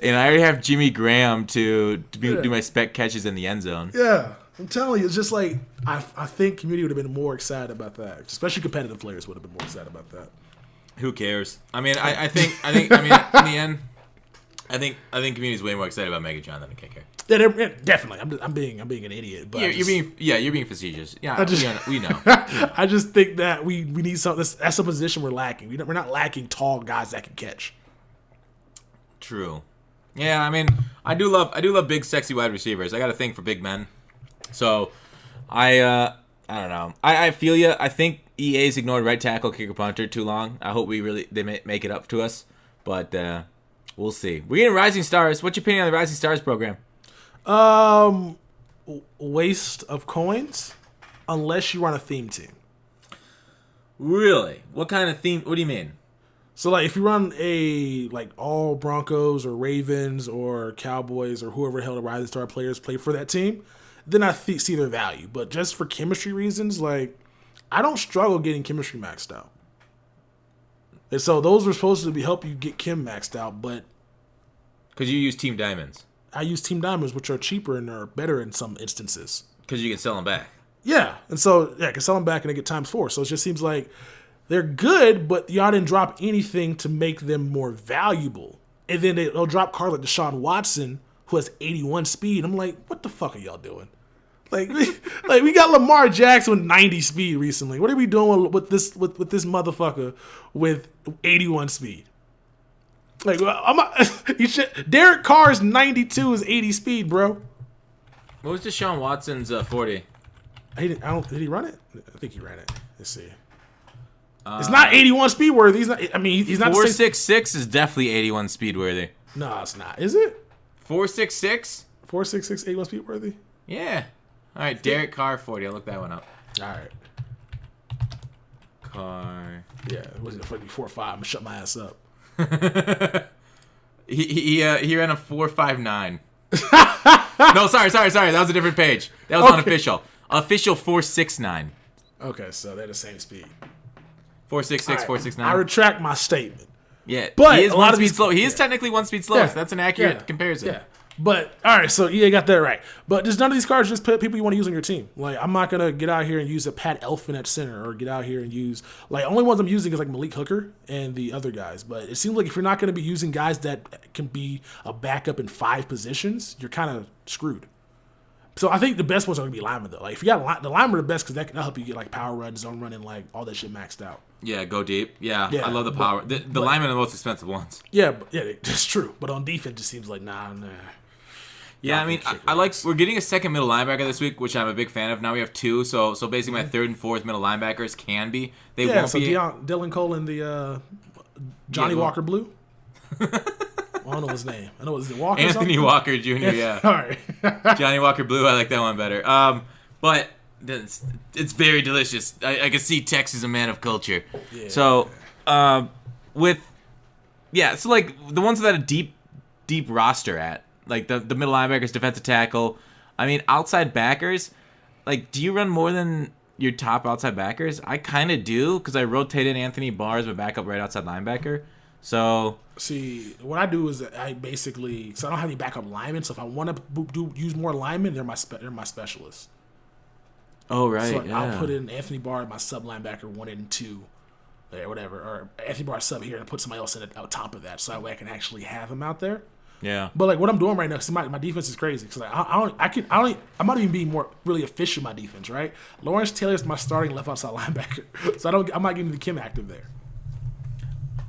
[SPEAKER 2] And I already have Jimmy Graham to do my spec catches in the end zone.
[SPEAKER 1] Yeah, I'm telling you, it's just like I think community would have been more excited about that. Especially competitive players would have been more excited about that.
[SPEAKER 2] Who cares? I mean, I think in the end, I think community's way more excited about Megatron than a kicker.
[SPEAKER 1] Yeah, definitely. I'm being an idiot. But
[SPEAKER 2] you're being facetious. Yeah, we know.
[SPEAKER 1] I just think that we need something. That's a position we're lacking. We're not lacking tall guys that can catch.
[SPEAKER 2] True. Yeah, I mean, I do love big, sexy wide receivers. I got a thing for big men. So, I don't know. I feel you. I think EA's ignored right tackle, kicker, punter too long. I hope they make it up to us. But we'll see. We're getting Rising Stars. What's your opinion on the Rising Stars program?
[SPEAKER 1] Waste of coins, unless you run a theme team.
[SPEAKER 2] Really? What kind of theme? What do you mean?
[SPEAKER 1] So, like, if you run all Broncos or Ravens or Cowboys or whoever the hell the Rising Star players play for that team, then I see their value. But just for chemistry reasons, like, I don't struggle getting chemistry maxed out. And so those were supposed to help you get Kim maxed out, but...
[SPEAKER 2] Because you use Team Diamonds.
[SPEAKER 1] I use Team Diamonds, which are cheaper and are better in some instances.
[SPEAKER 2] Because you can sell them back.
[SPEAKER 1] Yeah. And so, I can sell them back and I get ×4. So it just seems like... They're good, but y'all didn't drop anything to make them more valuable. And then they'll drop cards like Deshaun Watson, who has 81 speed. I'm like, what the fuck are y'all doing? Like we got Lamar Jackson with 90 speed recently. What are we doing with this motherfucker with 81 speed? Like, Derek Carr's 92 is 80 speed, bro.
[SPEAKER 2] What was Deshaun Watson's 40?
[SPEAKER 1] Did he run it? I think he ran it. Let's see. It's not 81 speed worthy. He's not. I mean, he's not.
[SPEAKER 2] 4.66 is definitely 81 speed worthy.
[SPEAKER 1] No, it's not. Is it?
[SPEAKER 2] 4.66?
[SPEAKER 1] 4.66, 81 speed worthy.
[SPEAKER 2] Yeah. All right, Derek Carr 40. I'll look that one up.
[SPEAKER 1] All right.
[SPEAKER 2] Carr.
[SPEAKER 1] Yeah, it wasn't 4.5. I'm gonna shut my ass up.
[SPEAKER 2] he ran a 4.59. No, sorry. That was a different page. That was unofficial. Official 4.69.
[SPEAKER 1] Okay, so they're the same speed.
[SPEAKER 2] 4.66, right. 4.69.
[SPEAKER 1] I retract my statement.
[SPEAKER 2] Yeah,
[SPEAKER 1] but
[SPEAKER 2] he is one speed slow. He is technically one speed slow. So that's an accurate comparison.
[SPEAKER 1] Yeah. But all right, so EA got that right. But there's none of these cards just put people you want to use on your team. Like, I'm not gonna get out here and use a Pat Elfin at center, or get out here and use only ones I'm using is like Malik Hooker and the other guys. But it seems like if you're not gonna be using guys that can be a backup in 5 positions, you're kind of screwed. So I think the best ones are gonna be linemen though. Like, if you got the linemen are the best because that can help you get like power run, zone running, like all that shit maxed out.
[SPEAKER 2] Yeah, go deep. Yeah, I love the power. The linemen are the most expensive ones.
[SPEAKER 1] Yeah, that's true. But on defense, it seems like nah.
[SPEAKER 2] Yeah, I mean, I like. We're getting a second middle linebacker this week, which I'm a big fan of. Now we have 2, so basically my third and fourth middle linebackers can be. They won't be.
[SPEAKER 1] Dylan Cole and the Johnny Walker Blue. I don't know his name. I know it's Walker.
[SPEAKER 2] Anthony Walker Jr. Yeah.
[SPEAKER 1] All right.
[SPEAKER 2] Johnny Walker Blue. I like that one better. But it's very delicious. I can see Tex is a man of culture. Yeah. So so like the ones that a deep roster at. Like the middle linebackers, defensive tackle. I mean, outside backers. Like, do you run more than your top outside backers? I kind of do because I rotate in Anthony Barr as my backup right outside linebacker. So
[SPEAKER 1] see, what I do is I basically, so I don't have any backup linemen. So if I want to use more linemen, they're my specialists.
[SPEAKER 2] Oh right,
[SPEAKER 1] So
[SPEAKER 2] yeah.
[SPEAKER 1] I'll put in Anthony Barr, my sub linebacker 1 and 2, or whatever, or Anthony Barr sub here, and put somebody else in it on top of that, so that way I can actually have him out there.
[SPEAKER 2] Yeah.
[SPEAKER 1] But like what I'm doing right now, because my defense is crazy. Because like, I'm not even being more really efficient with my defense, right? Lawrence Taylor's my starting left outside linebacker, so I'm not getting the Kim active there.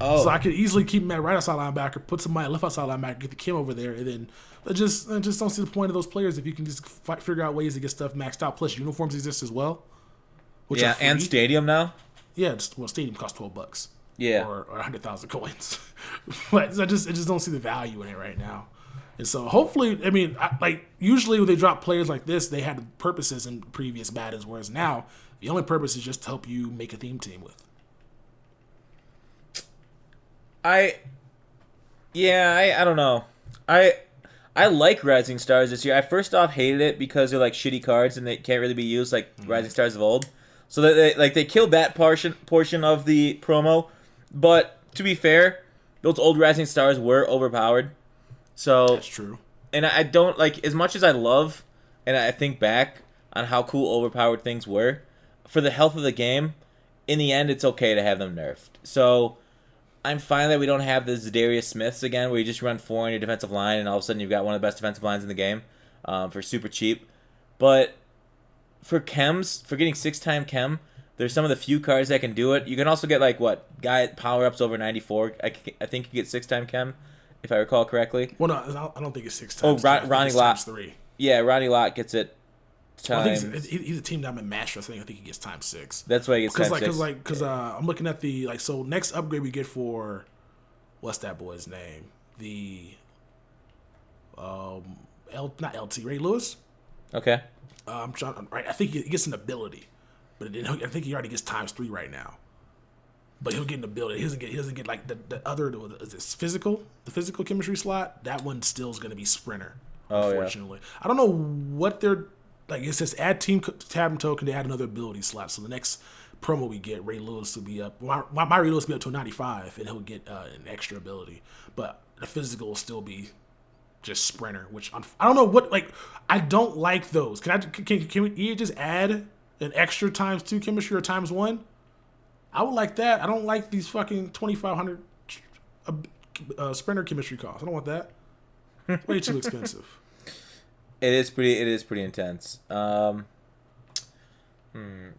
[SPEAKER 2] Oh.
[SPEAKER 1] So I could easily keep him at right outside linebacker, put somebody left outside linebacker, get the Kim over there, and then I just don't see the point of those players if you can just figure out ways to get stuff maxed out. Plus uniforms exist as well. Which
[SPEAKER 2] yeah, and stadium now.
[SPEAKER 1] Yeah, stadium costs $12.
[SPEAKER 2] Yeah,
[SPEAKER 1] or 100,000 coins. But I just don't see the value in it right now. And so hopefully, I mean, usually when they drop players like this, they had purposes in previous Maddens, whereas now the only purpose is just to help you make a theme team with.
[SPEAKER 2] I don't know. I like Rising Stars this year. I first off hated it because they're like shitty cards and they can't really be used like Rising Stars of old. So they killed that portion of the promo. But to be fair, those old Rising Stars were overpowered. So
[SPEAKER 1] that's true.
[SPEAKER 2] And I don't like, as much as I love and I think back on how cool overpowered things were, for the health of the game, in the end it's okay to have them nerfed. So I'm fine that we don't have the Zadarius Smiths again, where you just run 4 on your defensive line, and all of a sudden you've got one of the best defensive lines in the game for super cheap. But for chems, for getting 6-time chem, there's some of the few cards that can do it. You can also get guy power-ups over 94. I think you get 6-time chem, if I recall correctly.
[SPEAKER 1] Well, no, I don't think it's 6 times.
[SPEAKER 2] Oh, Ronnie Lott.
[SPEAKER 1] 3.
[SPEAKER 2] Yeah, Ronnie Lott gets it.
[SPEAKER 1] I think he's a team diamond master. I think he gets times 6.
[SPEAKER 2] That's why he gets times 6.
[SPEAKER 1] Because I'm looking at the so next upgrade we get for what's that boy's name? The not LT Ray Lewis.
[SPEAKER 2] Okay.
[SPEAKER 1] I'm trying. Right, I think he gets an ability, but I think he already gets times 3 right now. But he'll get an ability. He doesn't get like the other. Is this physical? The physical chemistry slot. That one still is going to be sprinter. Unfortunately, I don't know what they're. Like it says, add team tab and token to add another ability slot. So the next promo we get, Ray Lewis will be up. My Ray Lewis will be up to a 95, and he'll get an extra ability. But the physical will still be just sprinter, which I don't know what. Like I don't like those. Can we just add an extra times 2 chemistry or times 1? I would like that. I don't like these fucking 2,500 sprinter chemistry costs. I don't want that. Way too expensive.
[SPEAKER 2] It is pretty intense. So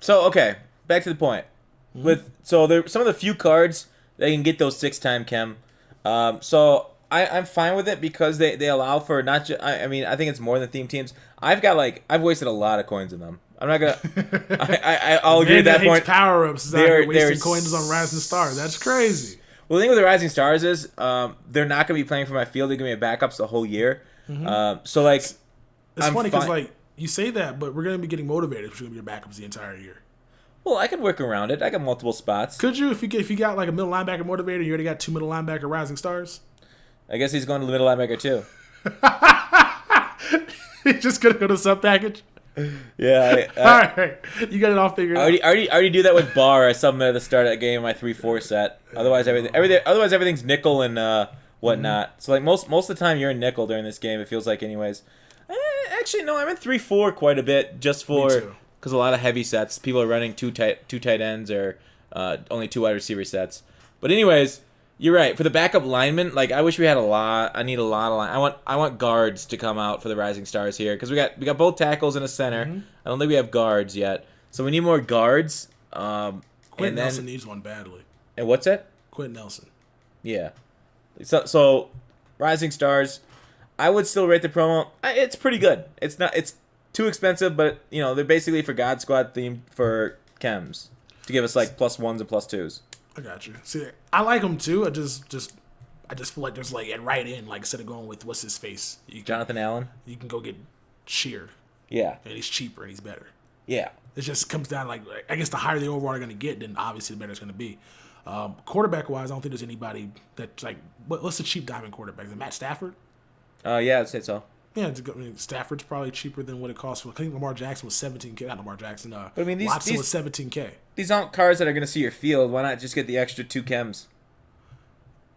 [SPEAKER 2] okay, back to the point. There some of the few cards that can get those 6-time chem. So I'm fine with it because they allow for not just. I mean, I think it's more than theme teams. I've wasted a lot of coins in them. I'm not gonna. I'll agree at that point.
[SPEAKER 1] Power ups. They're wasting coins on Rising Stars. That's crazy.
[SPEAKER 2] Well, the thing with the Rising Stars is they're not gonna be playing for my field. They're gonna be backups the whole year. So like.
[SPEAKER 1] It's funny because you say that, but we're gonna be getting motivated if we're gonna be your backups the entire year.
[SPEAKER 2] Well, I can work around it. I got multiple spots.
[SPEAKER 1] Could you if you got like a middle linebacker motivator, you already got 2 middle linebacker Rising Stars?
[SPEAKER 2] I guess he's going to the middle linebacker too.
[SPEAKER 1] He's just gonna go to sub package.
[SPEAKER 2] Yeah.
[SPEAKER 1] All right, you got it all figured out.
[SPEAKER 2] I already do that with Barr. I sub him at the start of the game in my 3-4 set. Otherwise everything's nickel and whatnot. So like most of the time you're in nickel during this game. It feels like anyways. Actually, no, I'm in 3-4 quite a bit just for because a lot of heavy sets. People are running two tight ends or only 2 wide receiver sets. But anyways, you're right. For the backup linemen, like I wish we had a lot. I need a lot of I want guards to come out for the Rising Stars here because we got both tackles and a center. I don't think we have guards yet, so we need more guards.
[SPEAKER 1] Quentin Nelson needs one badly.
[SPEAKER 2] And what's that?
[SPEAKER 1] Quentin Nelson.
[SPEAKER 2] Yeah. So Rising Stars. I would still rate the promo. It's pretty good. It's too expensive, but they're basically for God Squad themed for chems to give us like +1s and +2s.
[SPEAKER 1] I got you. See, I like them too. I just feel like there's like right in like instead of going with what's his face,
[SPEAKER 2] Jonathan Allen.
[SPEAKER 1] You can go get Sheared.
[SPEAKER 2] Yeah,
[SPEAKER 1] and he's cheaper and he's better.
[SPEAKER 2] Yeah,
[SPEAKER 1] it just comes down like I guess the higher the overall are going to get, then obviously the better it's going to be. Quarterback wise, I don't think there's anybody that's like what's the cheap diamond quarterback? Is it Matt Stafford?
[SPEAKER 2] Yeah, I'd say so.
[SPEAKER 1] Yeah, Stafford's probably cheaper than what it costs. I think Lamar Jackson was $17K. Not Lamar Jackson.
[SPEAKER 2] But I mean,
[SPEAKER 1] Watson was $17K.
[SPEAKER 2] These aren't cars that are going to see your field. Why not just get the extra 2 chems?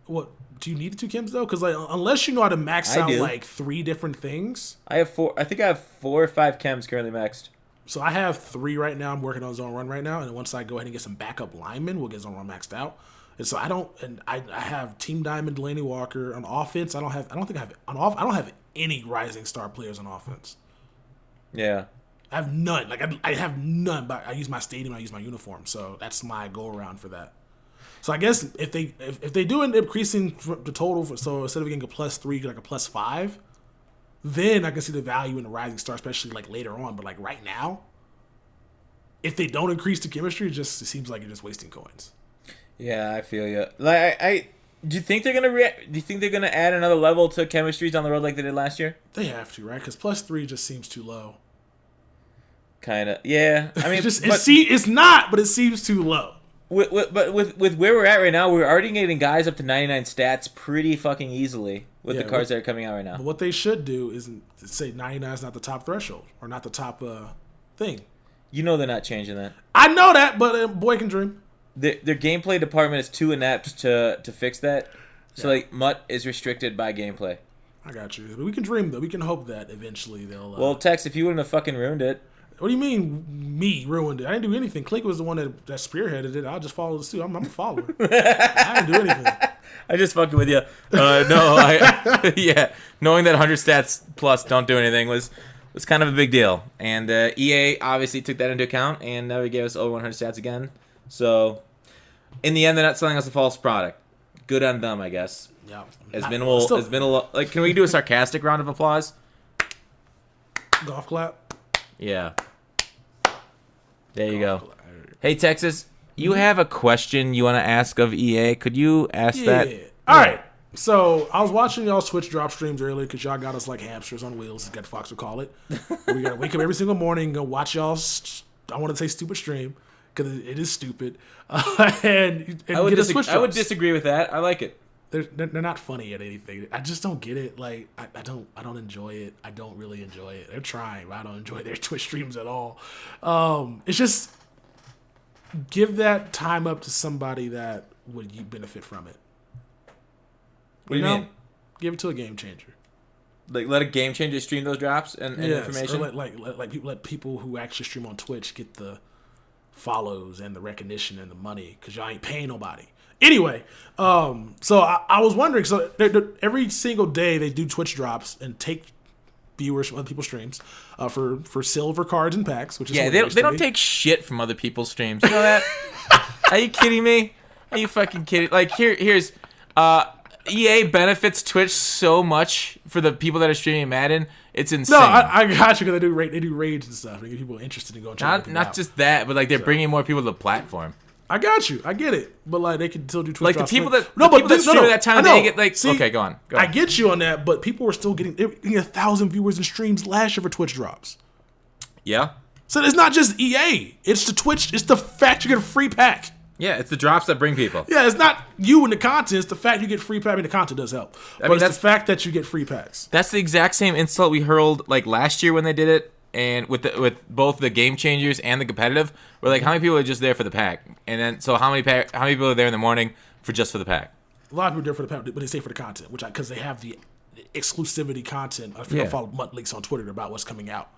[SPEAKER 1] What do you need the 2 chems though? Because like unless you know how to max out like 3 different things.
[SPEAKER 2] I have 4. I think I have 4 or 5 chems currently maxed.
[SPEAKER 1] So I have 3 right now. I'm working on zone run right now, and once I go ahead and get some backup linemen, we'll get zone run maxed out. And so I have Team Diamond, Delaney Walker on offense. I don't have any rising star players on offense.
[SPEAKER 2] Yeah.
[SPEAKER 1] I have none. Like I have none. But I use my stadium. I use my uniform. So that's my go around for that. So I guess if they do end up increasing the total, so instead of getting a +3, like a +5, then I can see the value in the rising star, especially like later on. But like right now, if they don't increase the chemistry, it seems like you're just wasting coins.
[SPEAKER 2] Yeah, I feel you. Like do you think they're gonna add another level to chemistries on the road like they did last year?
[SPEAKER 1] They have to, right? Because +3 just seems too low.
[SPEAKER 2] Kind of. Yeah. I mean,
[SPEAKER 1] it's not, but it seems too low.
[SPEAKER 2] With where we're at right now, we're already getting guys up to 99 stats pretty fucking easily with the cards that are coming out right now.
[SPEAKER 1] But what they should do is say 99 is not the top threshold or not the top thing.
[SPEAKER 2] You know they're not changing that.
[SPEAKER 1] I know that, but boy can dream.
[SPEAKER 2] Their gameplay department is too inept to fix that. So like MUT is restricted by gameplay.
[SPEAKER 1] I got you. But we can dream though. We can hope that eventually they'll.
[SPEAKER 2] Well, Tex, if you wouldn't have fucking ruined it.
[SPEAKER 1] What do you mean me ruined it? I didn't do anything. Click was the one that spearheaded it. I'll just follow the suit. I'm a follower. I didn't do anything.
[SPEAKER 2] I just fucking with you. Yeah. Knowing that 100 stats plus don't do anything was kind of a big deal. And EA obviously took that into account, and now they gave us over 100 stats again. So, in the end, they're not selling us a false product. Good on them, I guess.
[SPEAKER 1] Yeah.
[SPEAKER 2] It's been a lot. Like, can we do a sarcastic round of applause?
[SPEAKER 1] Golf clap.
[SPEAKER 2] Yeah. There you go. Hey, Texas, you have a question you want to ask of EA. Could you ask that?
[SPEAKER 1] All right. So I was watching y'all's Twitch drop streams earlier because y'all got us like hamsters on wheels, as Gutfoxx would call it. We got to wake up every single morning and go watch y'all's, I want to say stupid stream because it is stupid. And
[SPEAKER 2] I would disagree with that. I like it.
[SPEAKER 1] They're not funny at anything. I just don't get it. Like I don't enjoy it. I don't really enjoy it. They're trying, but I don't enjoy their Twitch streams at all. It's just give that time up to somebody that would benefit from it.
[SPEAKER 2] What do you mean?
[SPEAKER 1] Give it to a game changer.
[SPEAKER 2] Like let a game changer stream those drops and information.
[SPEAKER 1] Or let people who actually stream on Twitch get the follows and the recognition and the money because y'all ain't paying nobody. Anyway, so I was wondering. So every single day they do Twitch drops and take viewers from other people's streams for silver cards and packs. Which is
[SPEAKER 2] they don't take shit from other people's streams. You know that? Are you kidding me? Are you fucking kidding? Like here's EA benefits Twitch so much for the people that are streaming Madden. It's insane.
[SPEAKER 1] No, I got you because they do raids and stuff. They get people interested in going.
[SPEAKER 2] Not just that, but like they're bringing more people to the platform.
[SPEAKER 1] I got you. I get it. But like they can still do Twitch
[SPEAKER 2] like
[SPEAKER 1] drops.
[SPEAKER 2] The people that stream at that time, they get like.
[SPEAKER 1] See,
[SPEAKER 2] okay, go on.
[SPEAKER 1] I get you on that, but people were still getting 1,000 viewers and streams last year for Twitch drops.
[SPEAKER 2] Yeah.
[SPEAKER 1] So it's not just EA. It's the Twitch. It's the fact you get a free pack.
[SPEAKER 2] Yeah, it's the drops that bring people.
[SPEAKER 1] Yeah, it's not you and the content. It's the fact you get free pack. I mean, the content does help. But it's the fact that you get free packs.
[SPEAKER 2] That's the exact same insult we hurled like last year when they did it. And with both the game changers and the competitive, we're like, how many people are just there for the pack? And then, so how many people are there in the morning for the pack?
[SPEAKER 1] A lot of people are there for the pack, but they say for the content, because they have the exclusivity content. I forget follow MUT leaks on Twitter about what's coming out,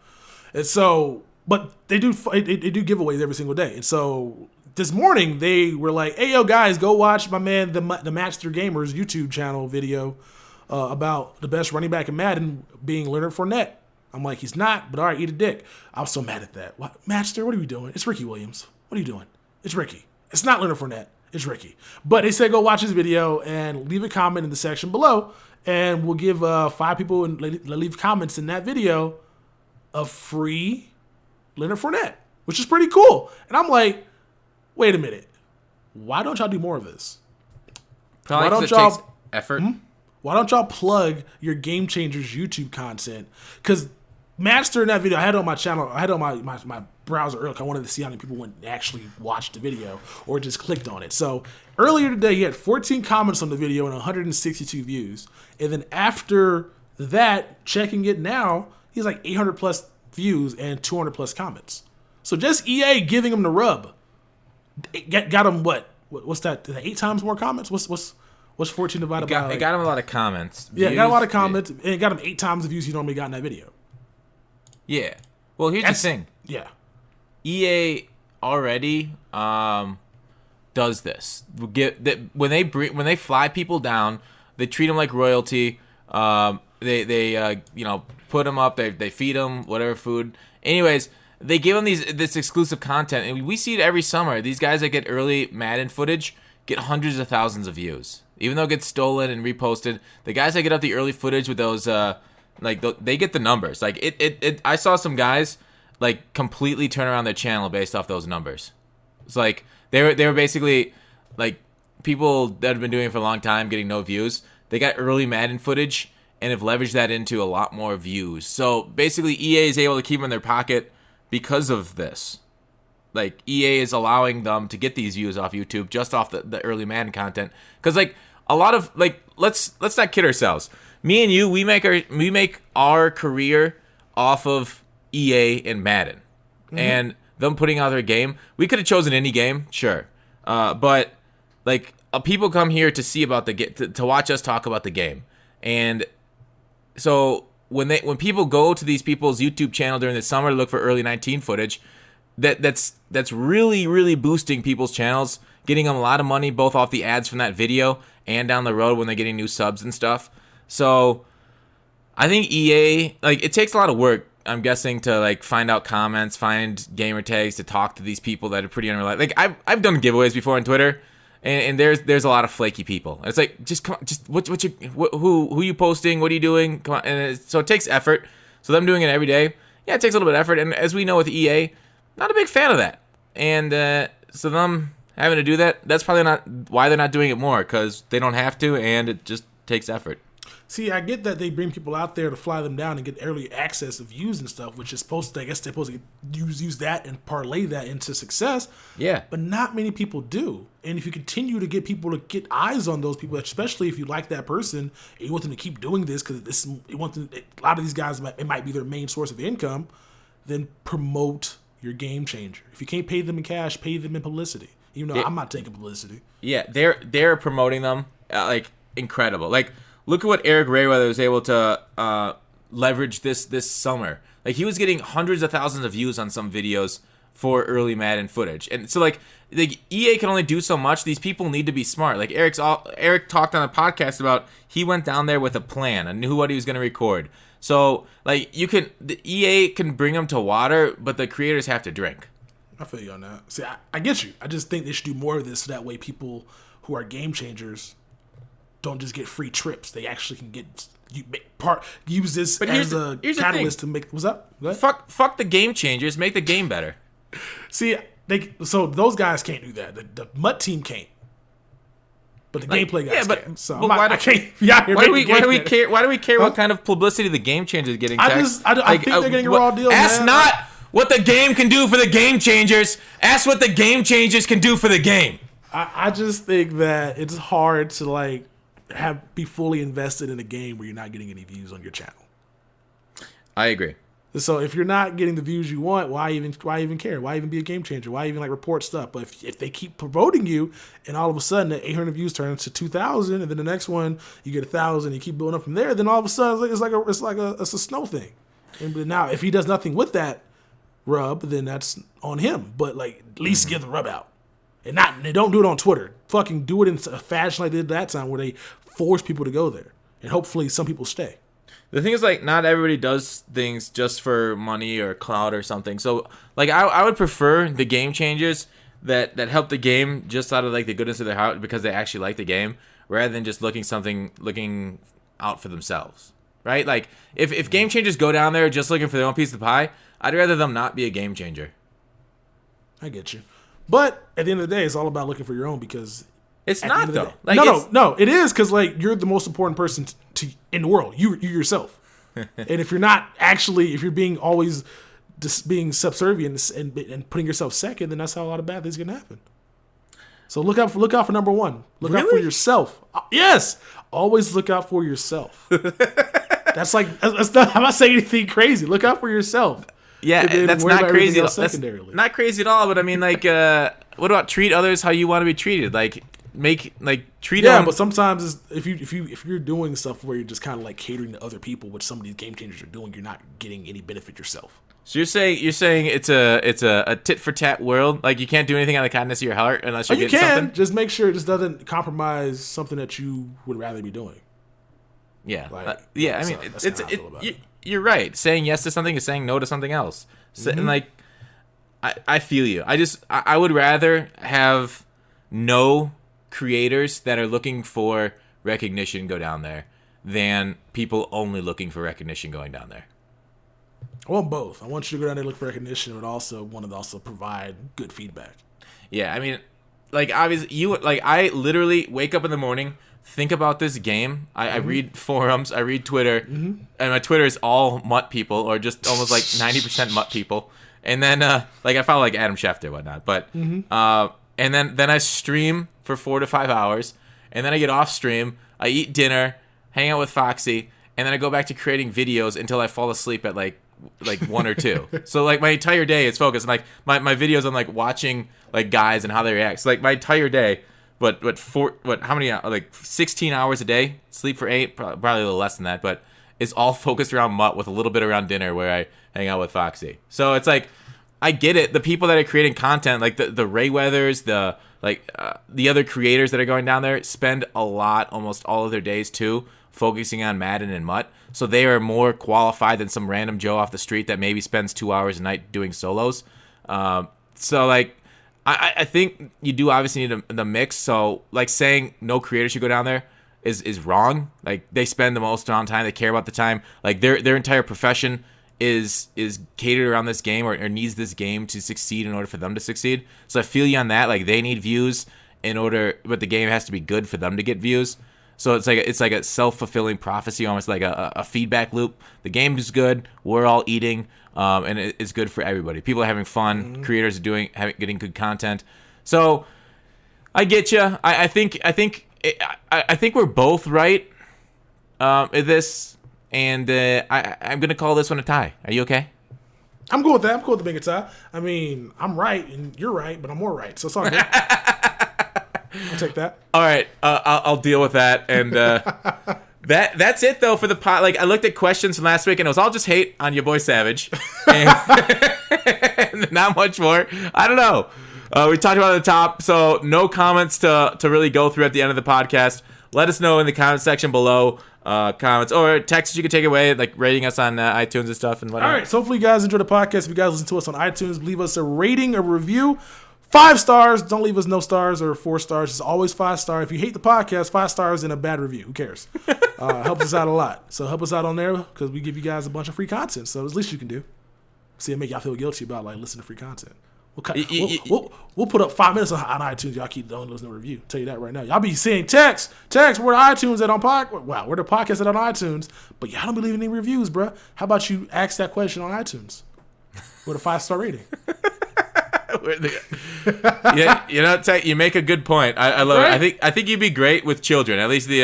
[SPEAKER 1] and so, but they do giveaways every single day. And so this morning they were like, "Hey yo guys, go watch my man the Master Gamers YouTube channel video about the best running back in Madden being Leonard Fournette." I'm like, he's not, but all right, eat a dick. I was so mad at that. What, Master, what are we doing? It's Ricky Williams. What are you doing? It's Ricky. It's not Leonard Fournette. It's Ricky. But they said go watch his video and leave a comment in the section below, and we'll give 5 people and leave comments in that video a free Leonard Fournette, which is pretty cool. And I'm like, wait a minute. Why don't y'all do more of this?
[SPEAKER 2] Probably why don't y'all takes effort?
[SPEAKER 1] Why don't y'all plug your Game Changers YouTube content? Because Master in that video, I had it on my channel, I had it on my browser earlier. I wanted to see how many people went and actually watched the video or just clicked on it. So earlier today, he had 14 comments on the video and 162 views. And then after that, checking it now, he's like 800 plus views and 200 plus comments. So just EA giving him the rub got him what? What's that? 8 times more comments? What's What's 14 divided by?
[SPEAKER 2] It got him a lot of comments.
[SPEAKER 1] Yeah, it got a lot of comments, and it got him 8 times the views he normally got in that video.
[SPEAKER 2] Yeah. Well, here's the thing.
[SPEAKER 1] Yeah.
[SPEAKER 2] EA already does this. When they fly people down, they treat them like royalty. They put them up. They feed them whatever food. Anyways, they give them this exclusive content, and we see it every summer. These guys that get early Madden footage get hundreds of thousands of views, even though it gets stolen and reposted. The guys that get up the early footage with those, they get the numbers. Like I saw some guys like completely turn around their channel based off those numbers. It's like they were basically like people that have been doing it for a long time, getting no views. They got early Madden footage and have leveraged that into a lot more views. So basically, EA is able to keep them in their pocket because of this. Like, EA is allowing them to get these views off YouTube just off the early Madden content. Because, like, a lot of, like, let's not kid ourselves. Me and you, we make our career off of EA and Madden. Mm-hmm. And them putting out their game. We could have chosen any game, sure. But, like, people come here to see about to watch us talk about the game. And so when people go to these people's YouTube channel during the summer to look for early 19 footage, that's really, really boosting people's channels, getting them a lot of money both off the ads from that video and down the road when they're getting new subs and stuff. So I think EA, like, it takes a lot of work, I'm guessing, to like find out comments, find gamer tags, to talk to these people that are pretty unreliable. Like, I've done giveaways before on Twitter. And there's a lot of flaky people. It's like, just come on, who you posting? What are you doing? Come on. And so it takes effort. So them doing it every day, yeah, it takes a little bit of effort. And as we know with EA, not a big fan of that. And so them having to do that, that's probably not why they're not doing it more, because they don't have to, and it just takes effort.
[SPEAKER 1] See, I get that they bring people out there to fly them down and get early access of views and stuff, which is supposed to, I guess they're supposed to use that and parlay that into success.
[SPEAKER 2] Yeah.
[SPEAKER 1] But not many people do. And if you continue to get people to get eyes on those people, especially if you like that person and you want them to keep doing this, because a lot of these guys, it might be their main source of income, then promote your game changer. If you can't pay them in cash, pay them in publicity. Even though I'm not taking publicity. Yeah,
[SPEAKER 2] they're promoting them like incredible. Like, look at what Eric Rayweather was able to leverage this summer. Like, he was getting hundreds of thousands of views on some videos for early Madden footage. And so, like EA can only do so much. These people need to be smart. Like, Eric talked on a podcast about he went down there with a plan and knew what he was going to record. So, like, the EA can bring them to water, but the creators have to drink.
[SPEAKER 1] I feel you on that. See, I get you. I just think they should do more of this so that way people who are game changers don't just get free trips. They actually can use this as a catalyst to make. What's up?
[SPEAKER 2] Fuck the game changers. Make the game better.
[SPEAKER 1] See, so those guys can't do that. The MUT team can't, but the gameplay guys can. So why do
[SPEAKER 2] we care what kind of publicity the game changers are getting?
[SPEAKER 1] I think they're getting a raw deal.
[SPEAKER 2] Ask not what the game can do for the game changers. Ask what the game changers can do for the game.
[SPEAKER 1] I just think that it's hard to be fully invested in a game where you're not getting any views on your channel.
[SPEAKER 2] I agree.
[SPEAKER 1] So if you're not getting the views you want, why even care? Why even be a game changer? Why even report stuff? But if they keep promoting you, and all of a sudden the 800 views turns to 2,000, and then the next one you get 1,000, you keep building up from there, then all of a sudden it's a snow thing. And now if he does nothing with that rub, then that's on him. But at least get the rub out, and don't do it on Twitter. Fucking do it in a fashion like they did that time, where they force people to go there, and hopefully some people stay.
[SPEAKER 2] The thing is, not everybody does things just for money or clout or something. So, I would prefer the game changers that help the game just out of, the goodness of their heart because they actually like the game, rather than just looking out for themselves, right? If game changers go down there just looking for their own piece of the pie, I'd rather them not be a game changer.
[SPEAKER 1] I get you. But at the end of the day, it's all about looking for your own, because...
[SPEAKER 2] It's not, though.
[SPEAKER 1] No, it is, because you're the most important person in the world. You yourself. And if you're not actually, if you're being always just being subservient and putting yourself second, then that's how a lot of bad things are gonna happen. So look out for number one. Look out for yourself. Yes, always look out for yourself. I'm not saying anything crazy. Look out for yourself.
[SPEAKER 2] Yeah, that's not crazy. That's not crazy at all. But I mean, what about treat others how you want to be treated? treat
[SPEAKER 1] Yeah,
[SPEAKER 2] them.
[SPEAKER 1] but sometimes if you're doing stuff where you're just kind of like catering to other people, which some of these game changers are doing, you're not getting any benefit yourself.
[SPEAKER 2] So you're saying it's a tit for tat world. Like you can't do anything out of the kindness of your heart unless you're getting something.
[SPEAKER 1] Just make sure it just doesn't compromise something that you would rather be doing.
[SPEAKER 2] Yeah,
[SPEAKER 1] Like,
[SPEAKER 2] yeah. I mean, you're right. Saying yes to something is saying no to something else. So, and like, I feel you. I would rather have no creators that are looking for recognition go down there than people only looking for recognition going down there.
[SPEAKER 1] I want both. I want you to go down there and look for recognition, but also want to also provide good feedback.
[SPEAKER 2] Yeah, I mean, like obviously I literally wake up in the morning, think about this game. I read forums, I read Twitter, and my Twitter is all MUT people, or just almost like 90% MUT people. And then like I follow like Adam Schefter and whatnot, but and then I stream for 4 to 5 hours, and then I get off stream, I eat dinner, hang out with Foxy, and then I go back to creating videos until I fall asleep at like 1 or 2. So like my entire day is focused. And, like my videos on like watching like guys and how they react. So like my entire day, how many, like 16 hours a day, sleep for 8, probably a little less than that, but it's all focused around MUT with a little bit around dinner where I hang out with Foxy. So it's like, I get it. The people that are creating content, like the Ray Weathers, the other creators that are going down there spend almost all of their days too, focusing on Madden and MUT. So they are more qualified than some random Joe off the street that maybe spends 2 hours a night doing solos. So like, I think you do obviously need the mix. So like saying no creator should go down there is wrong. Like they spend the most amount of time, they care about the time. Like their entire profession is catered around this game or needs this game to succeed in order for them to succeed. So I feel you on that. Like they need views but the game has to be good for them to get views. So it's like a self-fulfilling prophecy, almost like a feedback loop. The game is good, we're all eating, and it's good for everybody. People are having fun, creators are getting good content. So I get you. I think we're both right in this. And I'm going to call this one a tie. Are you okay?
[SPEAKER 1] I'm cool with that. I'm cool with the being a tie. I mean, I'm right, and you're right, but I'm more right. So it's all good. I'll take that.
[SPEAKER 2] All right. I'll deal with that. And that's it, though, for the pot. Like, I looked at questions from last week, and it was all just hate on your boy Savage. And not much more. I don't know. We talked about it at the top, so no comments to really go through at the end of the podcast. Let us know in the comment section below. Comments or texts you can take away, like rating us on iTunes and stuff and whatnot.
[SPEAKER 1] All right, so hopefully you guys enjoy the podcast. If you guys listen to us on iTunes, leave us a rating, a review. 5 stars. Don't leave us no stars or 4 stars. It's always 5 stars. If you hate the podcast, 5 stars and a bad review. Who cares? Helps us out a lot. So help us out on there because we give you guys a bunch of free content. So it's the least you can do. See, it make y'all feel guilty about like listening to free content. We'll put up 5 minutes on iTunes. Y'all keep don't listen to review. Tell you that right now. Y'all be saying text. Where the iTunes at on podcast? Wow, where the podcast at on iTunes? But y'all don't be leaving any reviews, bro. How about you ask that question on iTunes with a 5-star rating?
[SPEAKER 2] Yeah, you make a good point. I love it. I think you'd be great with children. At least the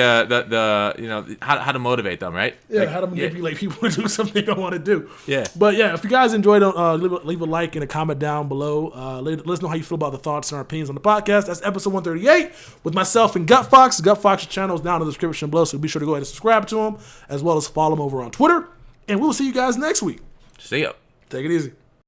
[SPEAKER 2] how to motivate them, right?
[SPEAKER 1] Yeah, like, how to manipulate people to do something they don't want to do.
[SPEAKER 2] Yeah.
[SPEAKER 1] But yeah, if you guys enjoyed it, leave a like and a comment down below. Let us know how you feel about the thoughts and our opinions on the podcast. That's episode 138 with myself and Gutfoxx. Gutfoxx's channel is down in the description below, so be sure to go ahead and subscribe to him as well as follow him over on Twitter. And we'll see you guys next week.
[SPEAKER 2] See ya.
[SPEAKER 1] Take it easy.